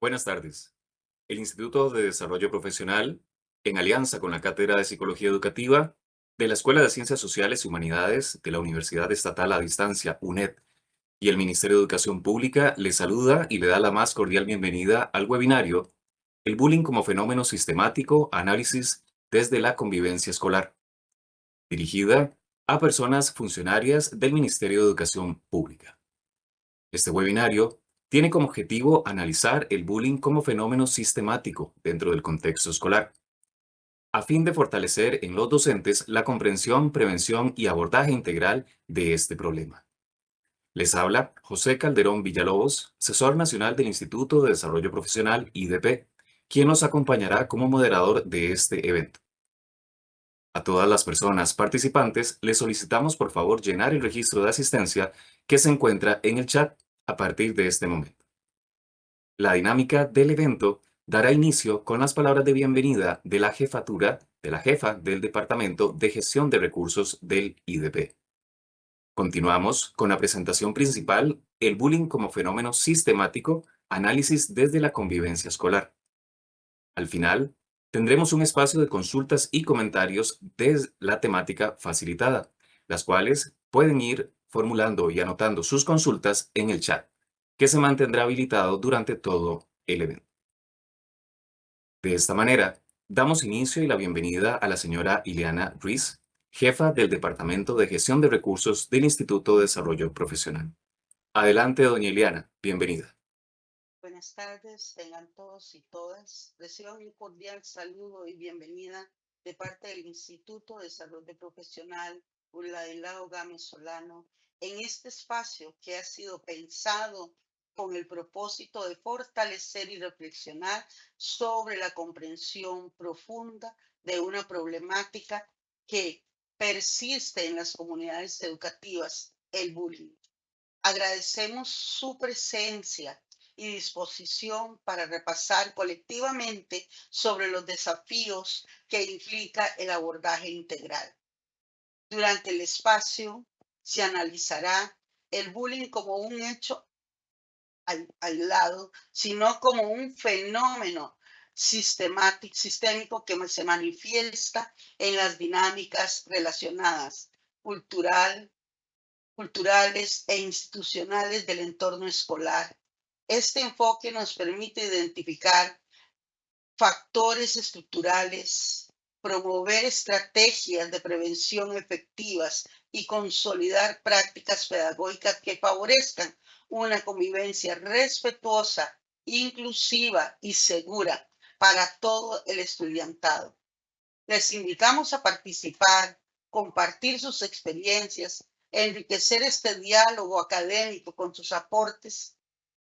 Buenas tardes. El Instituto de Desarrollo Profesional, en alianza con la Cátedra de Psicología Educativa de la Escuela de Ciencias Sociales y Humanidades de la Universidad Estatal a Distancia, UNED, y el Ministerio de Educación Pública, le saluda y le da la más cordial bienvenida al webinario El bullying como fenómeno sistemático, análisis desde la convivencia escolar, dirigida a personas funcionarias del Ministerio de Educación Pública. Este webinario tiene como objetivo analizar el bullying como fenómeno sistemático dentro del contexto escolar, a fin de fortalecer en los docentes la comprensión, prevención y abordaje integral de este problema. Les habla José Calderón Villalobos, asesor nacional del Instituto de Desarrollo Profesional IDP, quien nos acompañará como moderador de este evento. A todas las personas participantes les solicitamos por favor llenar el registro de asistencia que se encuentra en el chat a partir de este momento. La dinámica del evento dará inicio con las palabras de bienvenida de la jefa del Departamento de Gestión de Recursos del IDP. Continuamos con la presentación principal, el bullying como fenómeno sistemático, análisis desde la convivencia escolar. Al final, tendremos un espacio de consultas y comentarios de la temática facilitada, las cuales pueden ir formulando y anotando sus consultas en el chat, que se mantendrá habilitado durante todo el evento. De esta manera, damos inicio y la bienvenida a la señora Ileana Ruiz, jefa del Departamento de Gestión de Recursos del Instituto de Desarrollo Profesional. Adelante, doña Ileana, bienvenida. Buenas tardes, tengan todos y todas. Reciban un cordial saludo y bienvenida de parte del Instituto de Desarrollo Profesional Ladislao Gámez Solano en este espacio que ha sido pensado con el propósito de fortalecer y reflexionar sobre la comprensión profunda de una problemática que persiste en las comunidades educativas, el bullying. Agradecemos su presencia y disposición para repasar colectivamente sobre los desafíos que implica el abordaje integral. Durante el espacio se analizará el bullying como un hecho aislado, sino como un fenómeno sistémico que se manifiesta en las dinámicas relacionadas, culturales e institucionales del entorno escolar. Este enfoque nos permite identificar factores estructurales, promover estrategias de prevención efectivas y consolidar prácticas pedagógicas que favorezcan una convivencia respetuosa, inclusiva y segura para todo el estudiantado. Les invitamos a participar, compartir sus experiencias, enriquecer este diálogo académico con sus aportes.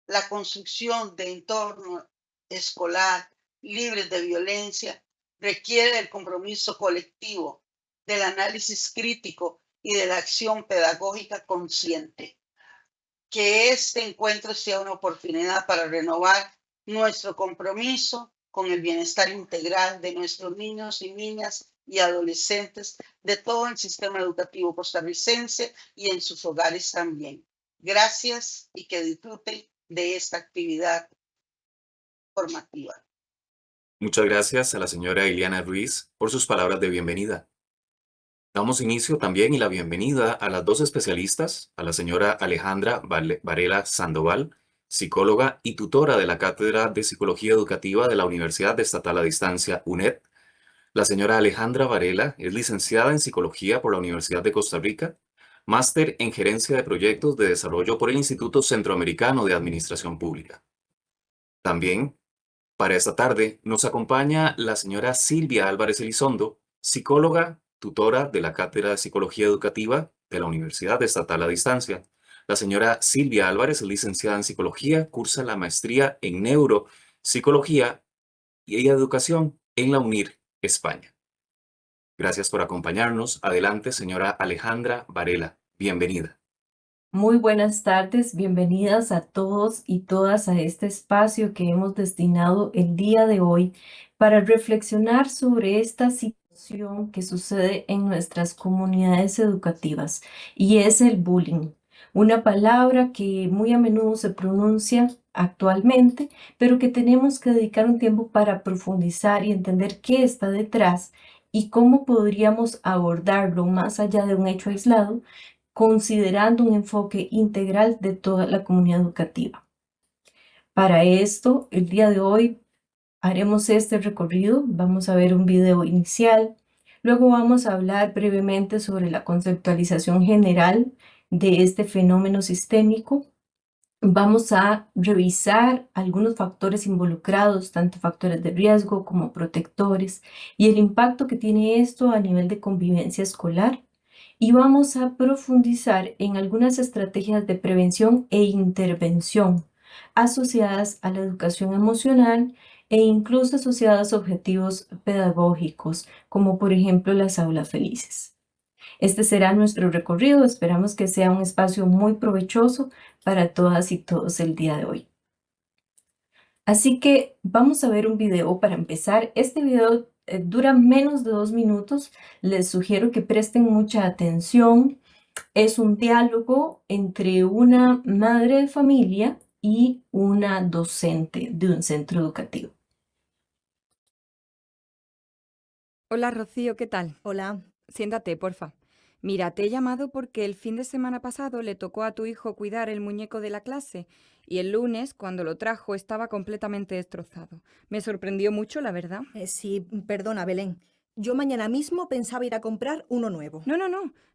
La construcción de entorno escolar libres de violencia requiere del compromiso colectivo, del análisis crítico y de la acción pedagógica consciente. Que este encuentro sea una oportunidad para renovar nuestro compromiso con el bienestar integral de nuestros niños y niñas y adolescentes de todo el sistema educativo costarricense y en sus hogares también. Gracias y que disfruten de esta actividad formativa. Muchas gracias a la señora Ileana Ruiz por sus palabras de bienvenida. Damos inicio también y la bienvenida a las dos especialistas, a la señora Alejandra Varela Sandoval, psicóloga y tutora de la Cátedra de Psicología Educativa de la Universidad Estatal a Distancia, UNED. La señora Alejandra Varela es licenciada en Psicología por la Universidad de Costa Rica, máster en Gerencia de Proyectos de Desarrollo por el Instituto Centroamericano de Administración Pública. También, para esta tarde, nos acompaña la señora Silvia Álvarez Elizondo, psicóloga, tutora de la Cátedra de Psicología Educativa de la Universidad Estatal a Distancia. La señora Silvia Álvarez es licenciada en Psicología, cursa la maestría en Neuropsicología y Educación en la UNIR, España. Gracias por acompañarnos. Adelante, señora Alejandra Varela. Bienvenida. Muy buenas tardes, bienvenidas a todos y todas a este espacio que hemos destinado el día de hoy para reflexionar sobre esta situación que sucede en nuestras comunidades educativas y es el bullying, una palabra que muy a menudo se pronuncia actualmente, pero que tenemos que dedicar un tiempo para profundizar y entender qué está detrás y cómo podríamos abordarlo más allá de un hecho aislado, considerando un enfoque integral de toda la comunidad educativa. Para esto, el día de hoy haremos este recorrido. Vamos a ver un video inicial. Luego vamos a hablar brevemente sobre la conceptualización general de este fenómeno sistémico. Vamos a revisar algunos factores involucrados, tanto factores de riesgo como protectores, y el impacto que tiene esto a nivel de convivencia escolar. Y vamos a profundizar en algunas estrategias de prevención e intervención asociadas a la educación emocional e incluso asociadas a objetivos pedagógicos, como por ejemplo las aulas felices. Este será nuestro recorrido. Esperamos que sea un espacio muy provechoso para todas y todos el día de hoy. Así que vamos a ver un video para empezar. Este video dura menos de 2 minutos. Les sugiero que presten mucha atención. Es un diálogo entre una madre de familia y una docente de un centro educativo. Hola Rocío, ¿qué tal? Hola. Siéntate, porfa. Mira, te he llamado porque el fin de semana pasado le tocó a tu hijo cuidar el muñeco de la clase y el lunes, cuando lo trajo, estaba completamente destrozado. Me sorprendió mucho, la verdad. Sí, perdona, Belén. Yo mañana mismo pensaba ir a comprar uno nuevo.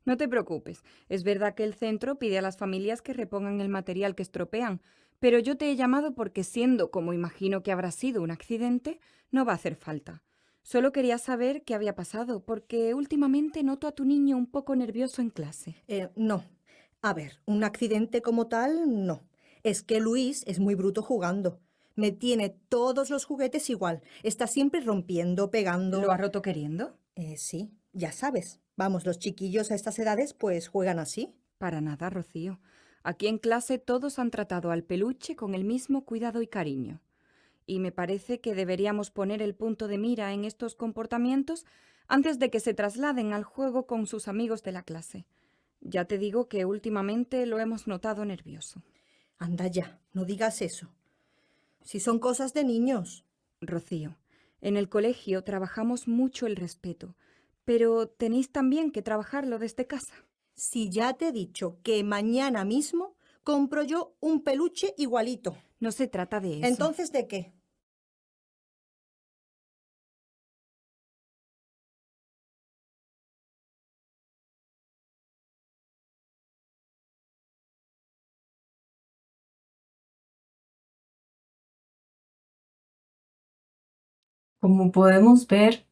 No te preocupes. Es verdad que el centro pide a las familias que repongan el material que estropean, pero yo te he llamado porque siendo, como imagino que habrá sido, un accidente, no va a hacer falta. Solo quería saber qué había pasado, porque últimamente noto a tu niño un poco nervioso en clase. No. A ver, un accidente como tal, no. Es que Luis es muy bruto jugando. Me tiene todos los juguetes igual. Está siempre rompiendo, pegando. ¿Lo ha roto queriendo? Sí, ya sabes. Vamos, los chiquillos a estas edades pues juegan así. Para nada, Rocío. Aquí en clase todos han tratado al peluche con el mismo cuidado y cariño. Y me parece que deberíamos poner el punto de mira en estos comportamientos antes de que se trasladen al juego con sus amigos de la clase. Ya te digo que últimamente lo hemos notado nervioso. Anda ya, no digas eso. Si son cosas de niños. Rocío, en el colegio trabajamos mucho el respeto, pero tenéis también que trabajarlo desde casa. Si ya te he dicho que mañana mismo compro yo un peluche igualito. No se trata de eso. ¿Entonces de qué? Como podemos ver,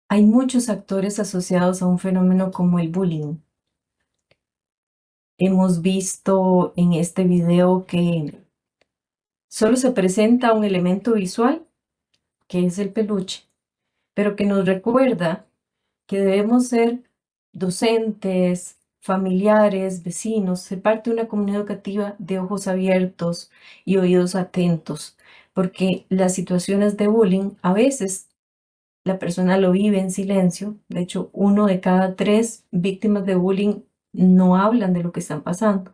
hay muchos actores asociados a un fenómeno como el bullying. Hemos visto en este video que solo se presenta un elemento visual, que es el peluche, pero que nos recuerda que debemos ser docentes, familiares, vecinos, ser parte de una comunidad educativa de ojos abiertos y oídos atentos, porque las situaciones de bullying a veces la persona lo vive en silencio. De hecho, 1 de cada 3 víctimas de bullying no hablan de lo que están pasando.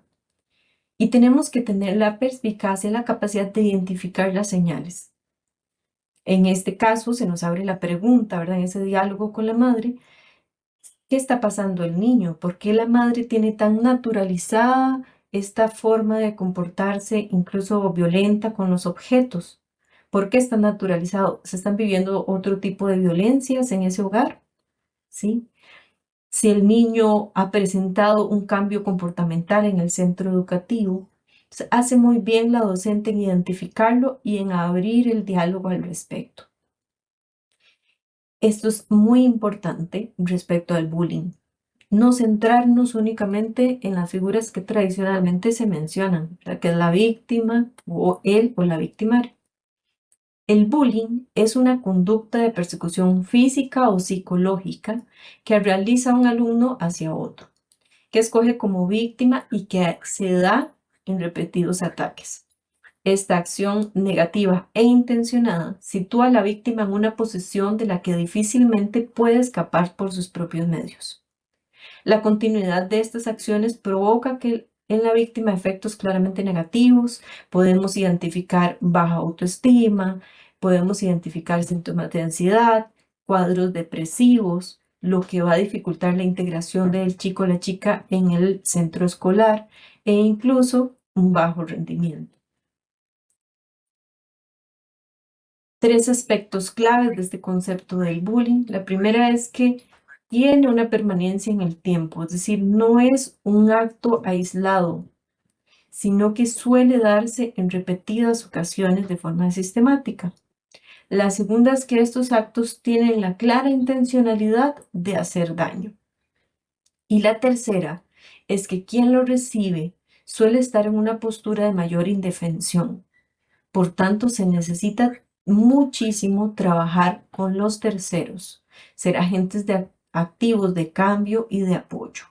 Y tenemos que tener la perspicacia y la capacidad de identificar las señales. En este caso, se nos abre la pregunta, ¿verdad? En ese diálogo con la madre, ¿qué está pasando el niño? ¿Por qué la madre tiene tan naturalizada esta forma de comportarse, incluso violenta con los objetos? ¿Por qué está naturalizado? ¿Se están viviendo otro tipo de violencias en ese hogar? ¿Sí? Si el niño ha presentado un cambio comportamental en el centro educativo, hace muy bien la docente en identificarlo y en abrir el diálogo al respecto. Esto es muy importante respecto al bullying. No centrarnos únicamente en las figuras que tradicionalmente se mencionan, ¿verdad? Que es la víctima o él o la victimaria. El bullying es una conducta de persecución física o psicológica que realiza un alumno hacia otro, que escoge como víctima y que se da en repetidos ataques. Esta acción negativa e intencionada sitúa a la víctima en una posición de la que difícilmente puede escapar por sus propios medios. La continuidad de estas acciones provoca que en la víctima efectos claramente negativos. Podemos identificar baja autoestima, podemos identificar síntomas de ansiedad, cuadros depresivos, lo que va a dificultar la integración del chico o la chica en el centro escolar e incluso un bajo rendimiento. 3 aspectos claves de este concepto del bullying. La primera es que tiene una permanencia en el tiempo, es decir, no es un acto aislado, sino que suele darse en repetidas ocasiones de forma sistemática. La segunda es que estos actos tienen la clara intencionalidad de hacer daño. Y la tercera es que quien lo recibe suele estar en una postura de mayor indefensión. Por tanto, se necesita muchísimo trabajar con los terceros, ser agentes activos de cambio y de apoyo.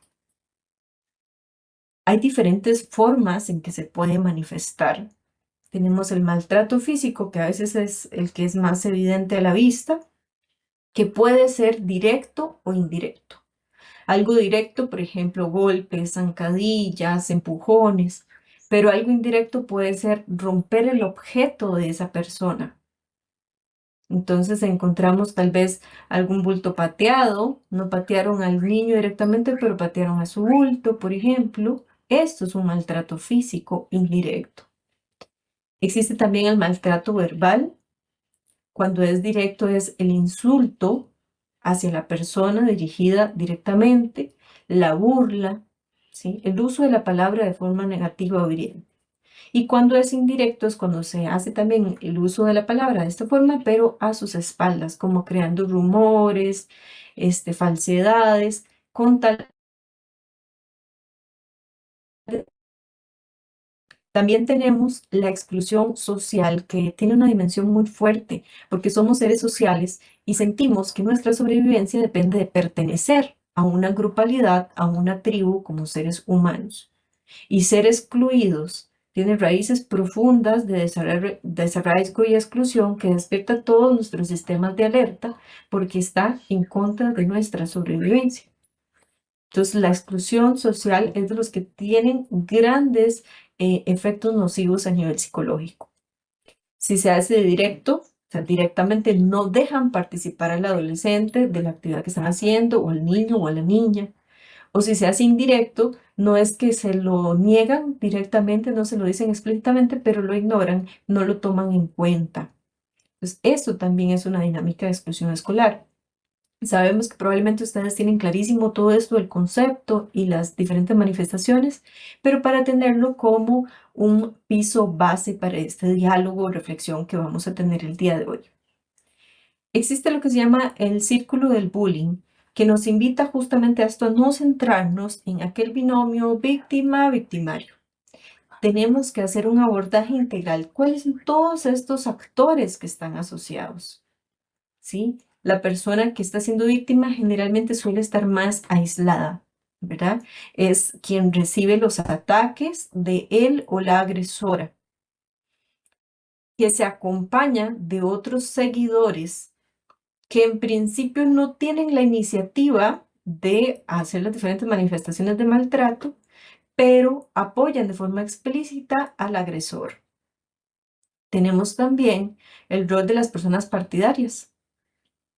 Hay diferentes formas en que se puede manifestar. Tenemos el maltrato físico, que a veces es el que es más evidente a la vista, que puede ser directo o indirecto. Algo directo, por ejemplo, golpes, zancadillas, empujones, pero algo indirecto puede ser romper el objeto de esa persona. Entonces encontramos tal vez algún bulto pateado, no patearon al niño directamente, pero patearon a su bulto, por ejemplo. Esto es un maltrato físico indirecto. Existe también el maltrato verbal. Cuando es directo es el insulto hacia la persona dirigida directamente, la burla, ¿sí? El uso de la palabra de forma negativa o hiriente. Y cuando es indirecto es cuando se hace también el uso de la palabra de esta forma, pero a sus espaldas, como creando rumores, falsedades, con tal. También tenemos la exclusión social, que tiene una dimensión muy fuerte, porque somos seres sociales y sentimos que nuestra sobrevivencia depende de pertenecer a una grupalidad, a una tribu como seres humanos. Y ser excluidos tiene raíces profundas de desarraigo y exclusión que despierta todos nuestros sistemas de alerta porque está en contra de nuestra sobrevivencia. Entonces, la exclusión social es de los que tienen grandes efectos nocivos a nivel psicológico. Si se hace directo, o sea, directamente no dejan participar al adolescente de la actividad que están haciendo, o al niño o a la niña. O si se hace indirecto, no es que se lo niegan directamente, no se lo dicen explícitamente, pero lo ignoran, no lo toman en cuenta. Entonces, esto también es una dinámica de exclusión escolar. Sabemos que probablemente ustedes tienen clarísimo todo esto, el concepto y las diferentes manifestaciones, pero para tenerlo como un piso base para este diálogo o reflexión que vamos a tener el día de hoy. Existe lo que se llama el círculo del bullying, que nos invita justamente a esto, a no centrarnos en aquel binomio víctima-victimario. Tenemos que hacer un abordaje integral. ¿Cuáles son todos estos actores que están asociados? ¿Sí? La persona que está siendo víctima generalmente suele estar más aislada, ¿verdad? Es quien recibe los ataques de él o la agresora, que se acompaña de otros seguidores que en principio no tienen la iniciativa de hacer las diferentes manifestaciones de maltrato, pero apoyan de forma explícita al agresor. Tenemos también el rol de las personas partidarias,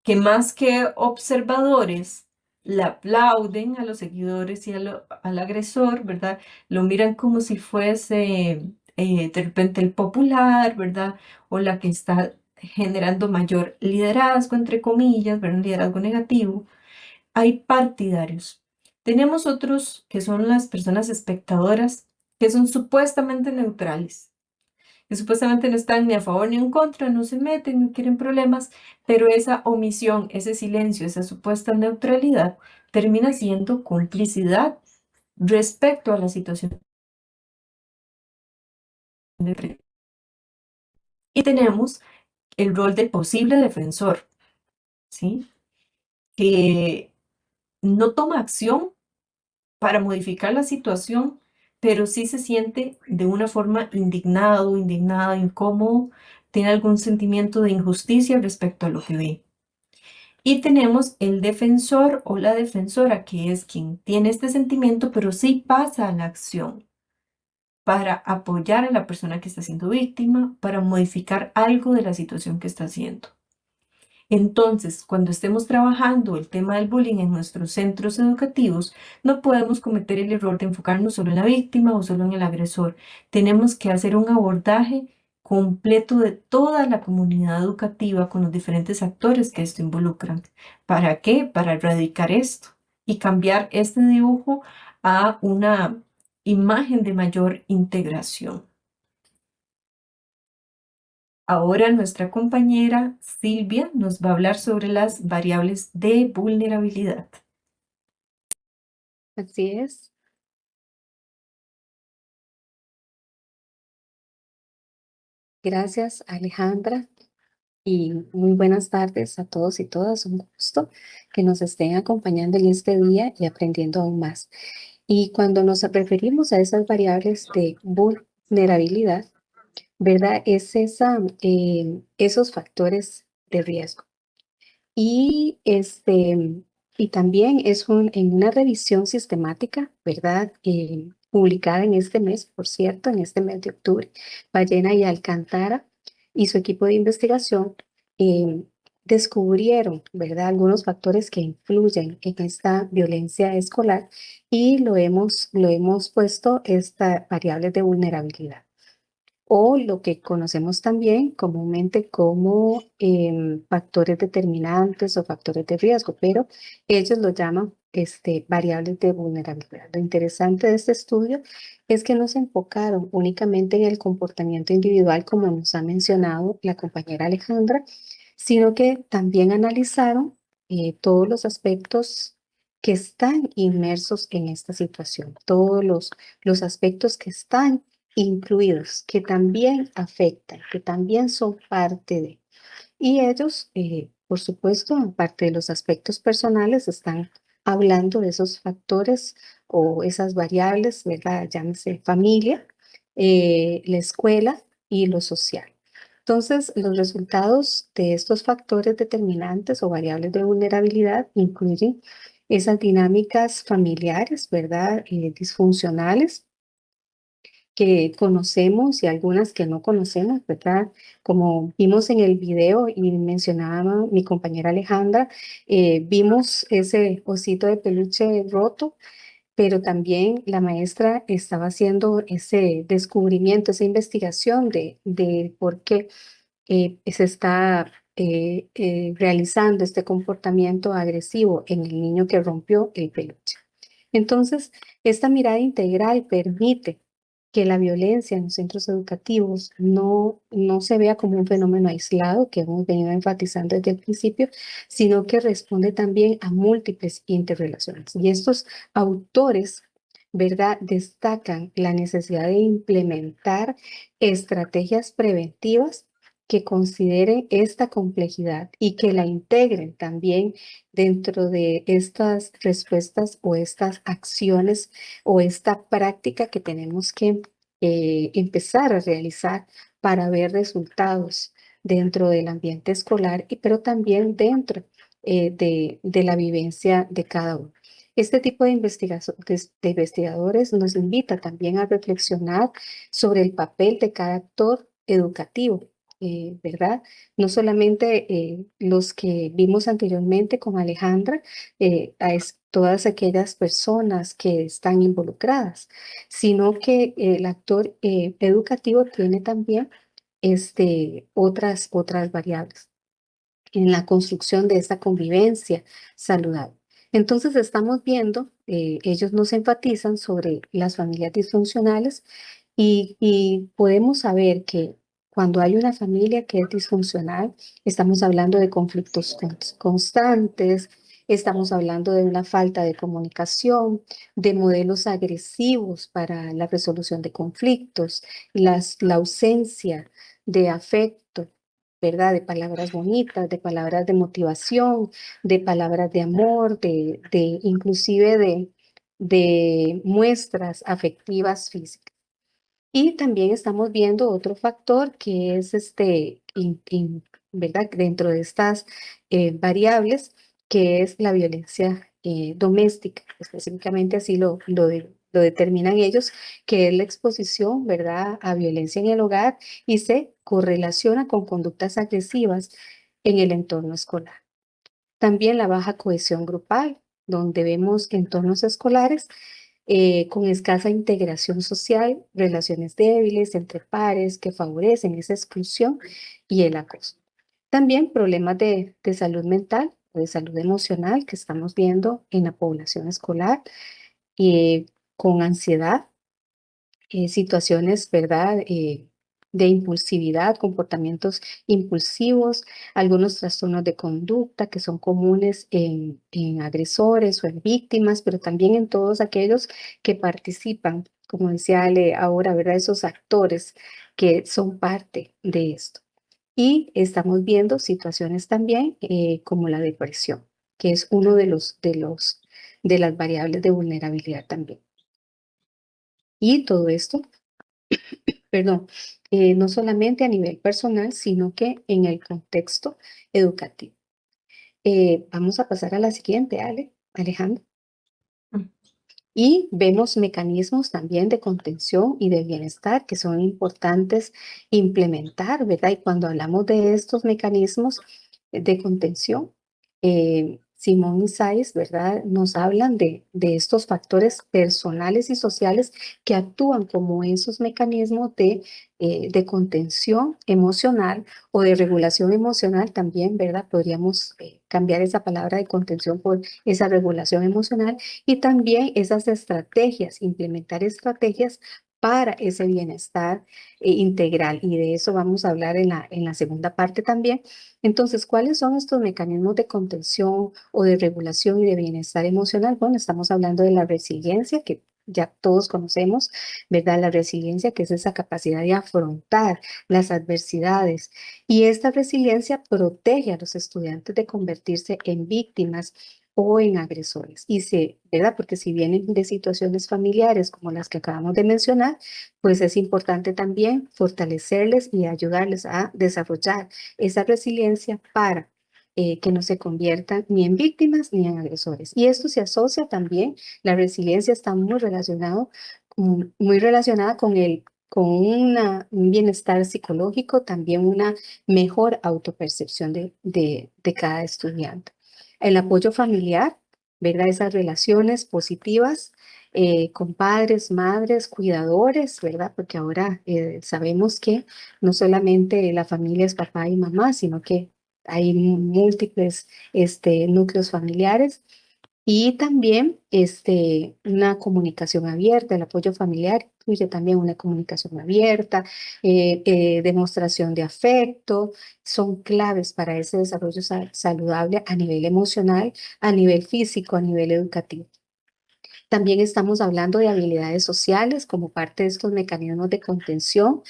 que más que observadores le aplauden a los seguidores y al agresor, ¿verdad? Lo miran como si fuese de repente el popular, ¿verdad? O la que está generando mayor liderazgo, entre comillas, ¿verdad? Un liderazgo negativo. Hay partidarios. Tenemos otros que son las personas espectadoras, que son supuestamente neutrales, que supuestamente no están ni a favor ni en contra, no se meten, no quieren problemas, pero esa omisión, ese silencio, esa supuesta neutralidad termina siendo complicidad respecto a la situación. Y tenemos el rol del posible defensor, ¿sí? Que no toma acción para modificar la situación, pero sí se siente de una forma indignado, indignada, incómodo, tiene algún sentimiento de injusticia respecto a lo que ve. Y tenemos el defensor o la defensora, que es quien tiene este sentimiento, pero sí pasa a la acción. para apoyar a la persona que está siendo víctima, para modificar algo de la situación que está haciendo. Entonces, cuando estemos trabajando el tema del bullying en nuestros centros educativos, no podemos cometer el error de enfocarnos solo en la víctima o solo en el agresor. Tenemos que hacer un abordaje completo de toda la comunidad educativa con los diferentes actores que esto involucran. ¿Para qué? Para erradicar esto y cambiar este dibujo a una imagen de mayor integración. Ahora nuestra compañera Silvia nos va a hablar sobre las variables de vulnerabilidad. Así es. Gracias, Alejandra, y muy buenas tardes a todos y todas. Un gusto que nos estén acompañando en este día y aprendiendo aún más. Y cuando nos referimos a esas variables de vulnerabilidad, ¿verdad? Es esos factores de riesgo. Y, y también es en una revisión sistemática, ¿verdad? Publicada en este mes, por cierto, en este mes de octubre, Ballena y Alcántara y su equipo de investigación eh, descubrieron, ¿verdad? Algunos factores que influyen en esta violencia escolar y lo hemos puesto esta variables de vulnerabilidad o lo que conocemos también comúnmente como factores determinantes o factores de riesgo, pero ellos lo llaman variables de vulnerabilidad. Lo interesante de este estudio es que no se enfocaron únicamente en el comportamiento individual, como nos ha mencionado la compañera Alejandra, sino que también analizaron todos los aspectos que están inmersos en esta situación, todos los aspectos que están incluidos, que también afectan, que también son parte de. Y ellos, por supuesto, aparte de los aspectos personales, están hablando de esos factores o esas variables, ¿verdad? Llámese familia, la escuela y lo social. Entonces, los resultados de estos factores determinantes o variables de vulnerabilidad incluyen esas dinámicas familiares, ¿verdad? Disfuncionales que conocemos y algunas que no conocemos, ¿verdad? Como vimos en el video y mencionaba mi compañera Alejandra, vimos ese osito de peluche roto, pero también la maestra estaba haciendo ese descubrimiento, esa investigación de por qué se está realizando este comportamiento agresivo en el niño que rompió el peluche. Entonces, esta mirada integral permite que la violencia en los centros educativos no se vea como un fenómeno aislado que hemos venido enfatizando desde el principio, sino que responde también a múltiples interrelaciones. Y estos autores, ¿verdad?, destacan la necesidad de implementar estrategias preventivas que consideren esta complejidad y que la integren también dentro de estas respuestas o estas acciones o esta práctica que tenemos que empezar a realizar para ver resultados dentro del ambiente escolar, pero también dentro de la vivencia de cada uno. Este tipo de investigadores nos invita también a reflexionar sobre el papel de cada actor educativo, ¿verdad? No solamente los que vimos anteriormente con Alejandra, todas aquellas personas que están involucradas, sino que el actor educativo tiene también otras variables en la construcción de esta convivencia saludable. Entonces estamos viendo, ellos nos enfatizan sobre las familias disfuncionales y podemos saber que cuando hay una familia que es disfuncional, estamos hablando de conflictos constantes, estamos hablando de una falta de comunicación, de modelos agresivos para la resolución de conflictos, la ausencia de afecto, ¿verdad? De palabras bonitas, de palabras de motivación, de palabras de amor, inclusive de muestras afectivas físicas. Y también estamos viendo otro factor que es ¿verdad? Dentro de estas variables, que es la violencia doméstica. Específicamente así lo lo determinan ellos, que es la exposición, ¿verdad?, a violencia en el hogar y se correlaciona con conductas agresivas en el entorno escolar. También la baja cohesión grupal, donde vemos entornos escolares con escasa integración social, relaciones débiles entre pares que favorecen esa exclusión y el acoso. También problemas de salud mental o de salud emocional que estamos viendo en la población escolar, con ansiedad, situaciones, ¿verdad? De impulsividad, comportamientos impulsivos, algunos trastornos de conducta que son comunes en agresores o en víctimas, pero también en todos aquellos que participan, como decía Ale ahora, ¿verdad? Esos actores que son parte de esto. Y estamos viendo situaciones también como la depresión, que es uno de las variables de vulnerabilidad también. Y todo esto, perdón, no solamente a nivel personal, sino que en el contexto educativo. Vamos a pasar a la siguiente, Alejandro. Y vemos mecanismos también de contención y de bienestar que son importantes implementar, ¿verdad? Y cuando hablamos de estos mecanismos de contención, Simón y Sais, ¿verdad? Nos hablan de estos factores personales y sociales que actúan como esos mecanismos de contención emocional o de regulación emocional también, ¿verdad? Podríamos cambiar esa palabra de contención por esa regulación emocional y también esas estrategias, implementar estrategias para ese bienestar integral. Y de eso vamos a hablar en la segunda parte también. Entonces, ¿cuáles son estos mecanismos de contención o de regulación y de bienestar emocional? Bueno, estamos hablando de la resiliencia, que ya todos conocemos, ¿verdad? La resiliencia, que es esa capacidad de afrontar las adversidades. Y esta resiliencia protege a los estudiantes de convertirse en víctimas o en agresores. ¿Verdad? Porque si vienen de situaciones familiares como las que acabamos de mencionar, pues es importante también fortalecerles y ayudarles a desarrollar esa resiliencia para que no se conviertan ni en víctimas ni en agresores. Y esto se asocia también, la resiliencia está muy relacionada con un bienestar psicológico, también una mejor autopercepción de cada estudiante. El apoyo familiar, ¿verdad? Esas relaciones positivas con padres, madres, cuidadores, ¿verdad? Porque ahora sabemos que no solamente la familia es papá y mamá, sino que hay múltiples núcleos familiares. Y también una comunicación abierta, el apoyo familiar incluye también una comunicación abierta, demostración de afecto, son claves para ese desarrollo saludable a nivel emocional, a nivel físico, a nivel educativo. También estamos hablando de habilidades sociales como parte de estos mecanismos de contención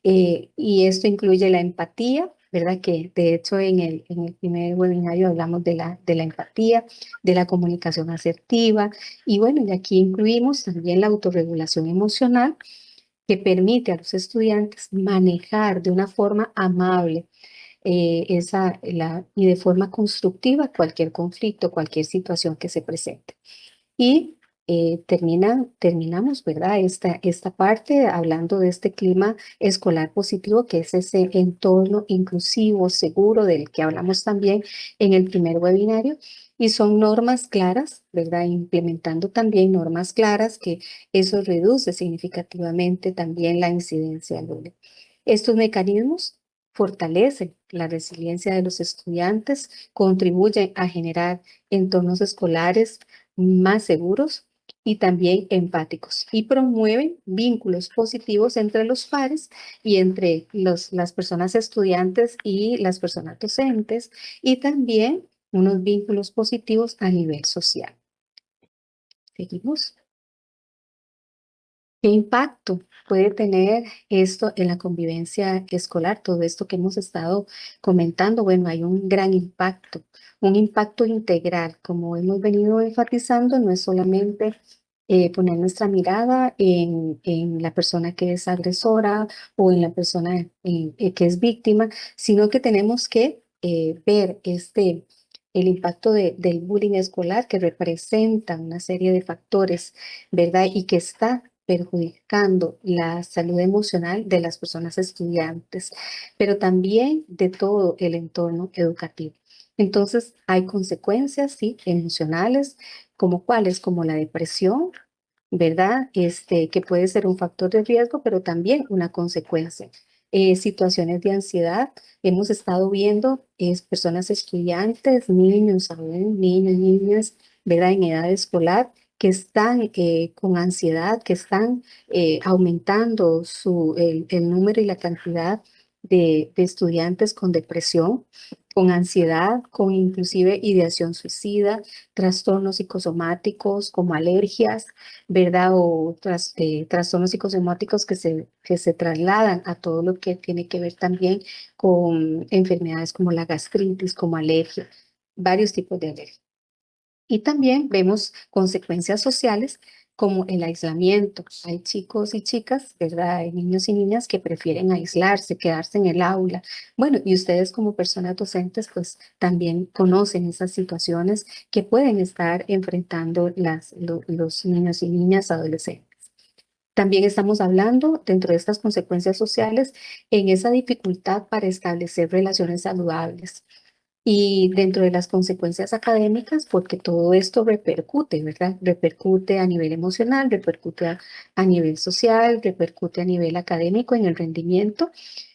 y esto incluye la empatía, ¿verdad? Que de hecho en el primer webinario hablamos de la empatía, de la comunicación asertiva y bueno, y aquí incluimos también la autorregulación emocional que permite a los estudiantes manejar de una forma amable y de forma constructiva cualquier conflicto, cualquier situación que se presente. Y terminamos, ¿verdad? Esta parte hablando de este clima escolar positivo, que es ese entorno inclusivo, seguro, del que hablamos también en el primer webinario. Y son normas claras, ¿verdad? Implementando también normas claras que eso reduce significativamente también la incidencia del bullying. Estos mecanismos fortalecen la resiliencia de los estudiantes, contribuyen a generar entornos escolares más seguros y también empáticos y promueven vínculos positivos entre los pares y entre las personas estudiantes y las personas docentes y también unos vínculos positivos a nivel social. Seguimos. ¿Qué impacto puede tener esto en la convivencia escolar? Todo esto que hemos estado comentando, bueno, hay un gran impacto, un impacto integral, como hemos venido enfatizando, no es solamente poner nuestra mirada en la persona que es agresora o en la persona que es víctima, sino que tenemos que ver el impacto del bullying escolar que representa una serie de factores, ¿verdad? Y que está perjudicando la salud emocional de las personas estudiantes, pero también de todo el entorno educativo. Entonces, hay consecuencias, sí, emocionales, como cuáles, como la depresión, ¿verdad? Que puede ser un factor de riesgo, pero también una consecuencia. Situaciones de ansiedad, hemos estado viendo personas estudiantes, niños aún, niños, niñas, ¿verdad? En edad escolar, que están con ansiedad, que están aumentando el número y la cantidad de estudiantes con depresión, con ansiedad, con inclusive ideación suicida, trastornos psicosomáticos como alergias, ¿verdad? O trastornos psicosomáticos que se trasladan a todo lo que tiene que ver también con enfermedades como la gastritis, como alergia, varios tipos de alergia. Y también vemos consecuencias sociales como el aislamiento. Hay chicos y chicas, ¿verdad? Hay niños y niñas que prefieren aislarse, quedarse en el aula. Bueno, y ustedes como personas docentes, pues también conocen esas situaciones que pueden estar enfrentando los niños y niñas adolescentes. También estamos hablando dentro de estas consecuencias sociales en esa dificultad para establecer relaciones saludables. Y dentro de las consecuencias académicas, porque todo esto repercute, ¿verdad? Repercute a nivel emocional, repercute a nivel social, repercute a nivel académico en el rendimiento,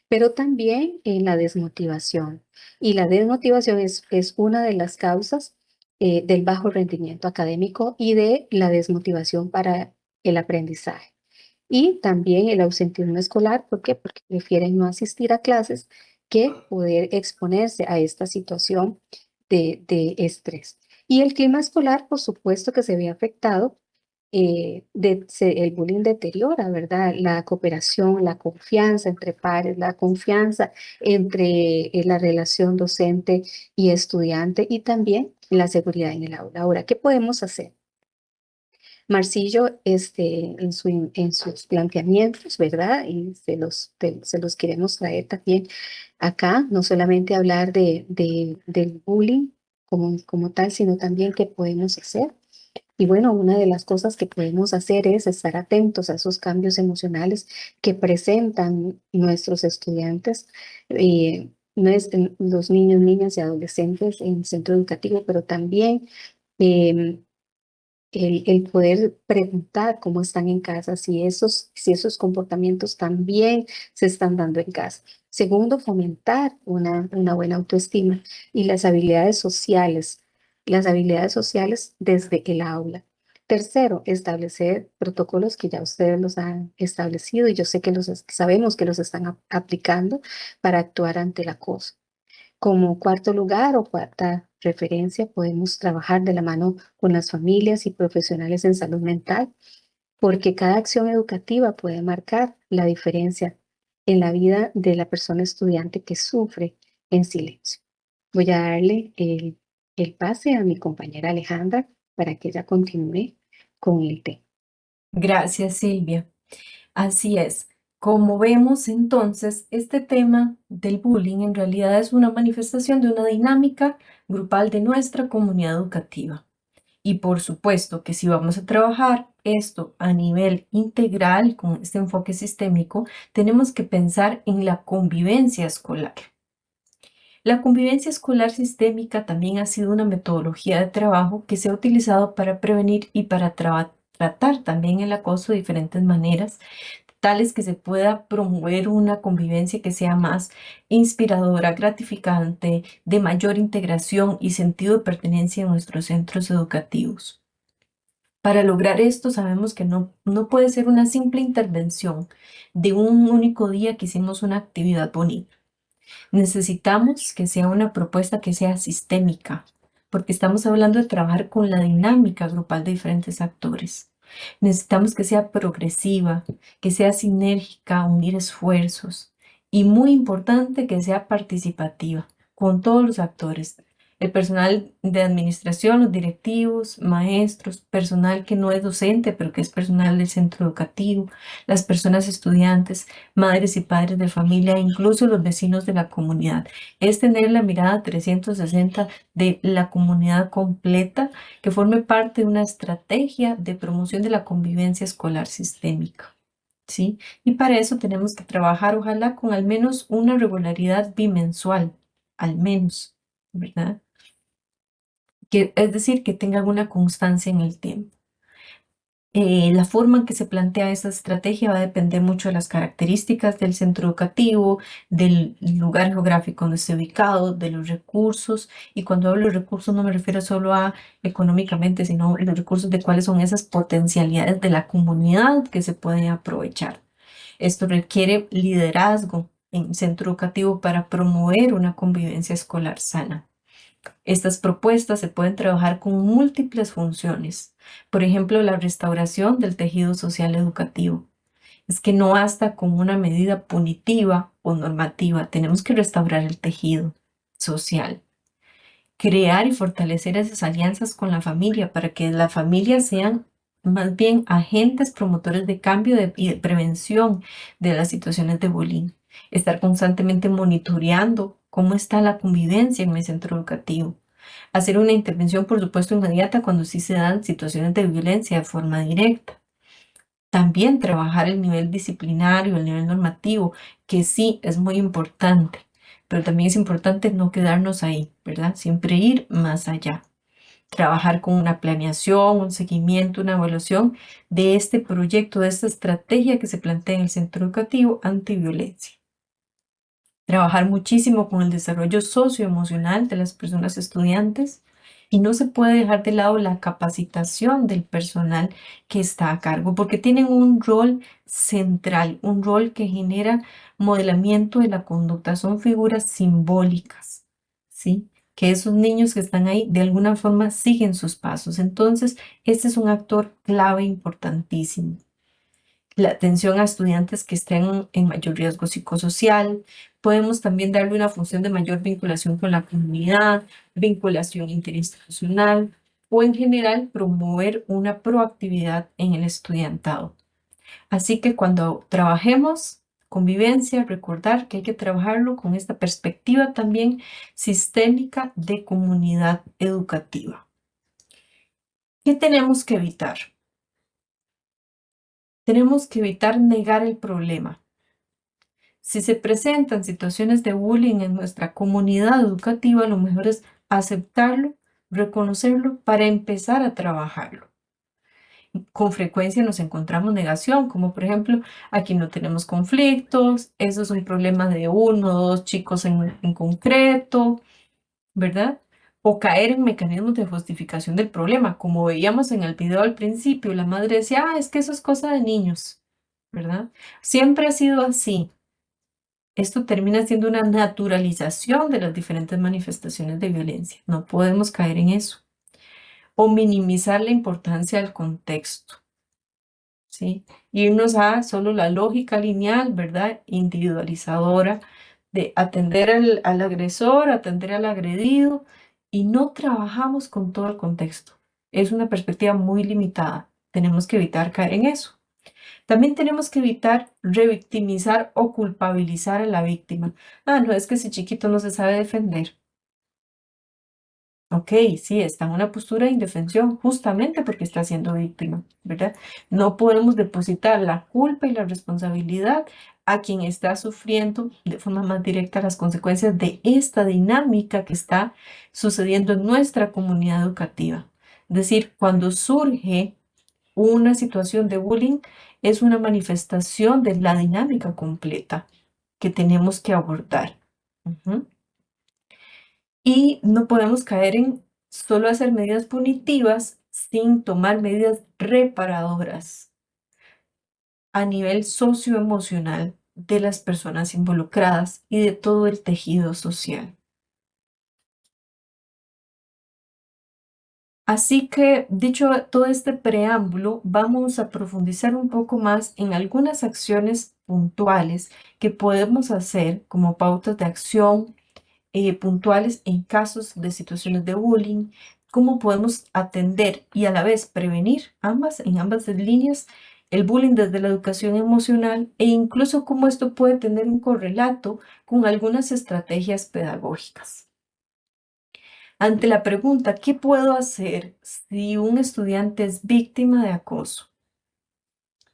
pero también en la desmotivación. Y la desmotivación es una de las causas del bajo rendimiento académico y de la desmotivación para el aprendizaje. Y también el ausentismo escolar, ¿por qué? Porque prefieren no asistir a clases que poder exponerse a esta situación de estrés. Y el clima escolar, por supuesto que se ve afectado, el bullying deteriora, ¿verdad? La cooperación, la confianza entre pares, la confianza entre la relación docente y estudiante y también la seguridad en el aula. Ahora, ¿qué podemos hacer? Marcillo, en sus planteamientos, ¿verdad? Y se los queremos traer también acá, no solamente hablar del bullying como tal, sino también qué podemos hacer. Y bueno, una de las cosas que podemos hacer es estar atentos a esos cambios emocionales que presentan nuestros estudiantes, los niños, niñas y adolescentes en el centro educativo, pero también em, el poder preguntar cómo están en casa, si esos comportamientos también se están dando en casa. Segundo, fomentar una buena autoestima y las habilidades sociales desde el aula. Tercero, establecer protocolos que ya ustedes los han establecido y yo sé que sabemos que los están aplicando para actuar ante el acoso. Como cuarto lugar o cuarta referencia, podemos trabajar de la mano con las familias y profesionales en salud mental, porque cada acción educativa puede marcar la diferencia en la vida de la persona estudiante que sufre en silencio. Voy a darle el pase a mi compañera Alejandra para que ella continúe con el tema. Gracias, Silvia. Así es. Como vemos entonces, este tema del bullying en realidad es una manifestación de una dinámica grupal de nuestra comunidad educativa. Y por supuesto que si vamos a trabajar esto a nivel integral con este enfoque sistémico, tenemos que pensar en la convivencia escolar. La convivencia escolar sistémica también ha sido una metodología de trabajo que se ha utilizado para prevenir y para tratar también el acoso de diferentes maneras, tales que se pueda promover una convivencia que sea más inspiradora, gratificante, de mayor integración y sentido de pertenencia en nuestros centros educativos. Para lograr esto sabemos que no puede ser una simple intervención de un único día que hicimos una actividad bonita. Necesitamos que sea una propuesta que sea sistémica, porque estamos hablando de trabajar con la dinámica grupal de diferentes actores. Necesitamos que sea progresiva, que sea sinérgica, unir esfuerzos y muy importante que sea participativa con todos los actores, El personal de administración, los directivos, maestros, personal que no es docente, pero que es personal del centro educativo, las personas estudiantes, madres y padres de familia, e incluso los vecinos de la comunidad. Es tener la mirada 360 de la comunidad completa que forme parte de una estrategia de promoción de la convivencia escolar sistémica. ¿Sí? Y para eso tenemos que trabajar, ojalá, con al menos una regularidad bimensual, al menos, ¿verdad? Es decir, que tenga alguna constancia en el tiempo. La forma en que se plantea esta estrategia va a depender mucho de las características del centro educativo, del lugar geográfico donde esté ubicado, de los recursos. Y cuando hablo de recursos no me refiero solo a económicamente, sino los recursos de cuáles son esas potencialidades de la comunidad que se pueden aprovechar. Esto requiere liderazgo en centro educativo para promover una convivencia escolar sana. Estas propuestas se pueden trabajar con múltiples funciones. Por ejemplo, la restauración del tejido social educativo. Es que no basta con una medida punitiva o normativa, tenemos que restaurar el tejido social. Crear y fortalecer esas alianzas con la familia para que las familias sean más bien agentes promotores de cambio y de prevención de las situaciones de bullying. Estar constantemente monitoreando cómo está la convivencia en mi centro educativo. Hacer una intervención, por supuesto, inmediata cuando sí se dan situaciones de violencia de forma directa. También trabajar el nivel disciplinario, el nivel normativo, que sí es muy importante, pero también es importante no quedarnos ahí, ¿verdad? Siempre ir más allá. Trabajar con una planeación, un seguimiento, una evaluación de este proyecto, de esta estrategia que se plantea en el centro educativo antiviolencia. Trabajar muchísimo con el desarrollo socioemocional de las personas estudiantes y no se puede dejar de lado la capacitación del personal que está a cargo porque tienen un rol central, un rol que genera modelamiento de la conducta, son figuras simbólicas, ¿sí? Que esos niños que están ahí de alguna forma siguen sus pasos. Entonces, este es un actor clave importantísimo. La atención a estudiantes que estén en mayor riesgo psicosocial. Podemos también darle una función de mayor vinculación con la comunidad, vinculación interinstitucional o en general promover una proactividad en el estudiantado. Así que cuando trabajemos convivencia, recordar que hay que trabajarlo con esta perspectiva también sistémica de comunidad educativa. ¿Qué tenemos que evitar? Tenemos que evitar negar el problema. Si se presentan situaciones de bullying en nuestra comunidad educativa, lo mejor es aceptarlo, reconocerlo para empezar a trabajarlo. Con frecuencia nos encontramos negación, como por ejemplo, aquí no tenemos conflictos, eso es un problema de uno o dos chicos en concreto, ¿verdad? O caer en mecanismos de justificación del problema, como veíamos en el video al principio, la madre decía, es que eso es cosa de niños, ¿verdad? Siempre ha sido así. Esto termina siendo una naturalización de las diferentes manifestaciones de violencia. No podemos caer en eso. O minimizar la importancia del contexto, ¿sí? Irnos a solo la lógica lineal, ¿verdad? Individualizadora de atender al agresor, atender al agredido y no trabajamos con todo el contexto. Es una perspectiva muy limitada. Tenemos que evitar caer en eso. También tenemos que evitar revictimizar o culpabilizar a la víctima. No, es que ese chiquito no se sabe defender. Ok, sí, está en una postura de indefensión justamente porque está siendo víctima, ¿verdad? No podemos depositar la culpa y la responsabilidad a quien está sufriendo de forma más directa las consecuencias de esta dinámica que está sucediendo en nuestra comunidad educativa. Es decir, cuando surge una situación de bullying, es una manifestación de la dinámica completa que tenemos que abordar. Y no podemos caer en solo hacer medidas punitivas sin tomar medidas reparadoras a nivel socioemocional de las personas involucradas y de todo el tejido social. Así que, dicho todo este preámbulo, vamos a profundizar un poco más en algunas acciones puntuales que podemos hacer como pautas de acción puntuales en casos de situaciones de bullying, cómo podemos atender y a la vez prevenir en ambas líneas el bullying desde la educación emocional e incluso cómo esto puede tener un correlato con algunas estrategias pedagógicas. Ante la pregunta, ¿qué puedo hacer si un estudiante es víctima de acoso?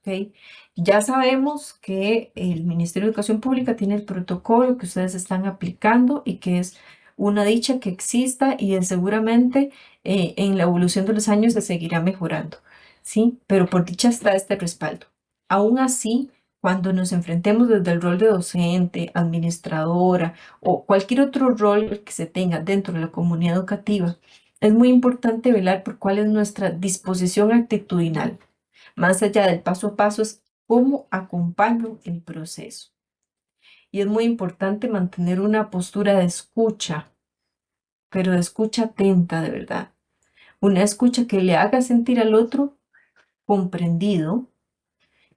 ¿Okay? Ya sabemos que el Ministerio de Educación Pública tiene el protocolo que ustedes están aplicando y que es una dicha que exista y seguramente en la evolución de los años se seguirá mejorando, ¿sí? Pero por dicha está este respaldo. Aún así, cuando nos enfrentemos desde el rol de docente, administradora o cualquier otro rol que se tenga dentro de la comunidad educativa, es muy importante velar por cuál es nuestra disposición actitudinal. Más allá del paso a paso es cómo acompaño el proceso. Y es muy importante mantener una postura de escucha, pero de escucha atenta de verdad. Una escucha que le haga sentir al otro comprendido,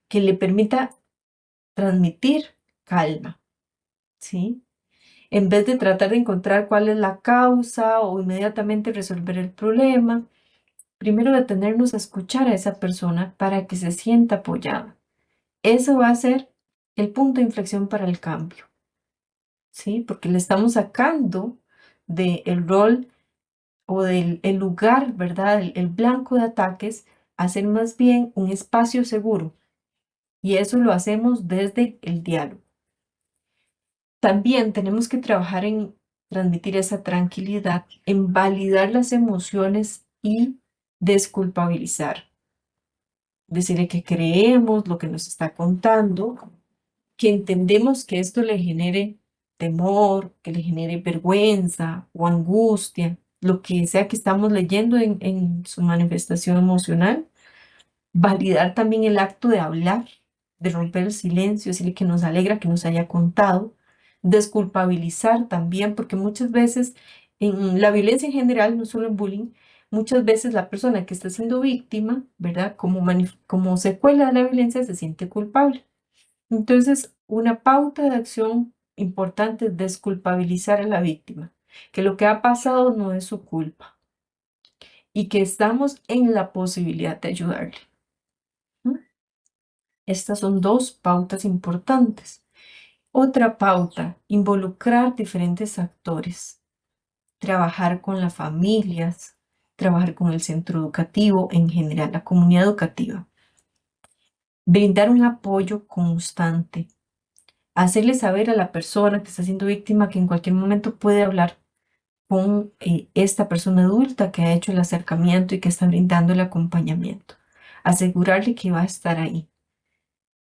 que le permita transmitir calma, ¿sí? En vez de tratar de encontrar cuál es la causa o inmediatamente resolver el problema, primero detenernos a escuchar a esa persona para que se sienta apoyada. Eso va a ser el punto de inflexión para el cambio, ¿sí? Porque le estamos sacando del rol o del el lugar, ¿verdad? El blanco de ataques a ser más bien un espacio seguro. Y eso lo hacemos desde el diálogo. También tenemos que trabajar en transmitir esa tranquilidad, en validar las emociones y desculpabilizar. Decirle que creemos lo que nos está contando, que entendemos que esto le genere temor, que le genere vergüenza o angustia, lo que sea que estamos leyendo en su manifestación emocional. Validar también el acto de hablar, de romper el silencio, decirle que nos alegra que nos haya contado. Desculpabilizar también, porque muchas veces en la violencia en general, no solo en bullying, muchas veces la persona que está siendo víctima, ¿verdad? Como secuela de la violencia se siente culpable. Entonces, una pauta de acción importante es desculpabilizar a la víctima, que lo que ha pasado no es su culpa y que estamos en la posibilidad de ayudarle. ¿Mm? Estas son dos pautas importantes. Otra pauta, involucrar diferentes actores, trabajar con las familias, trabajar con el centro educativo en general, la comunidad educativa. Brindar un apoyo constante. Hacerle saber a la persona que está siendo víctima que en cualquier momento puede hablar con esta persona adulta que ha hecho el acercamiento y que está brindando el acompañamiento. Asegurarle que va a estar ahí.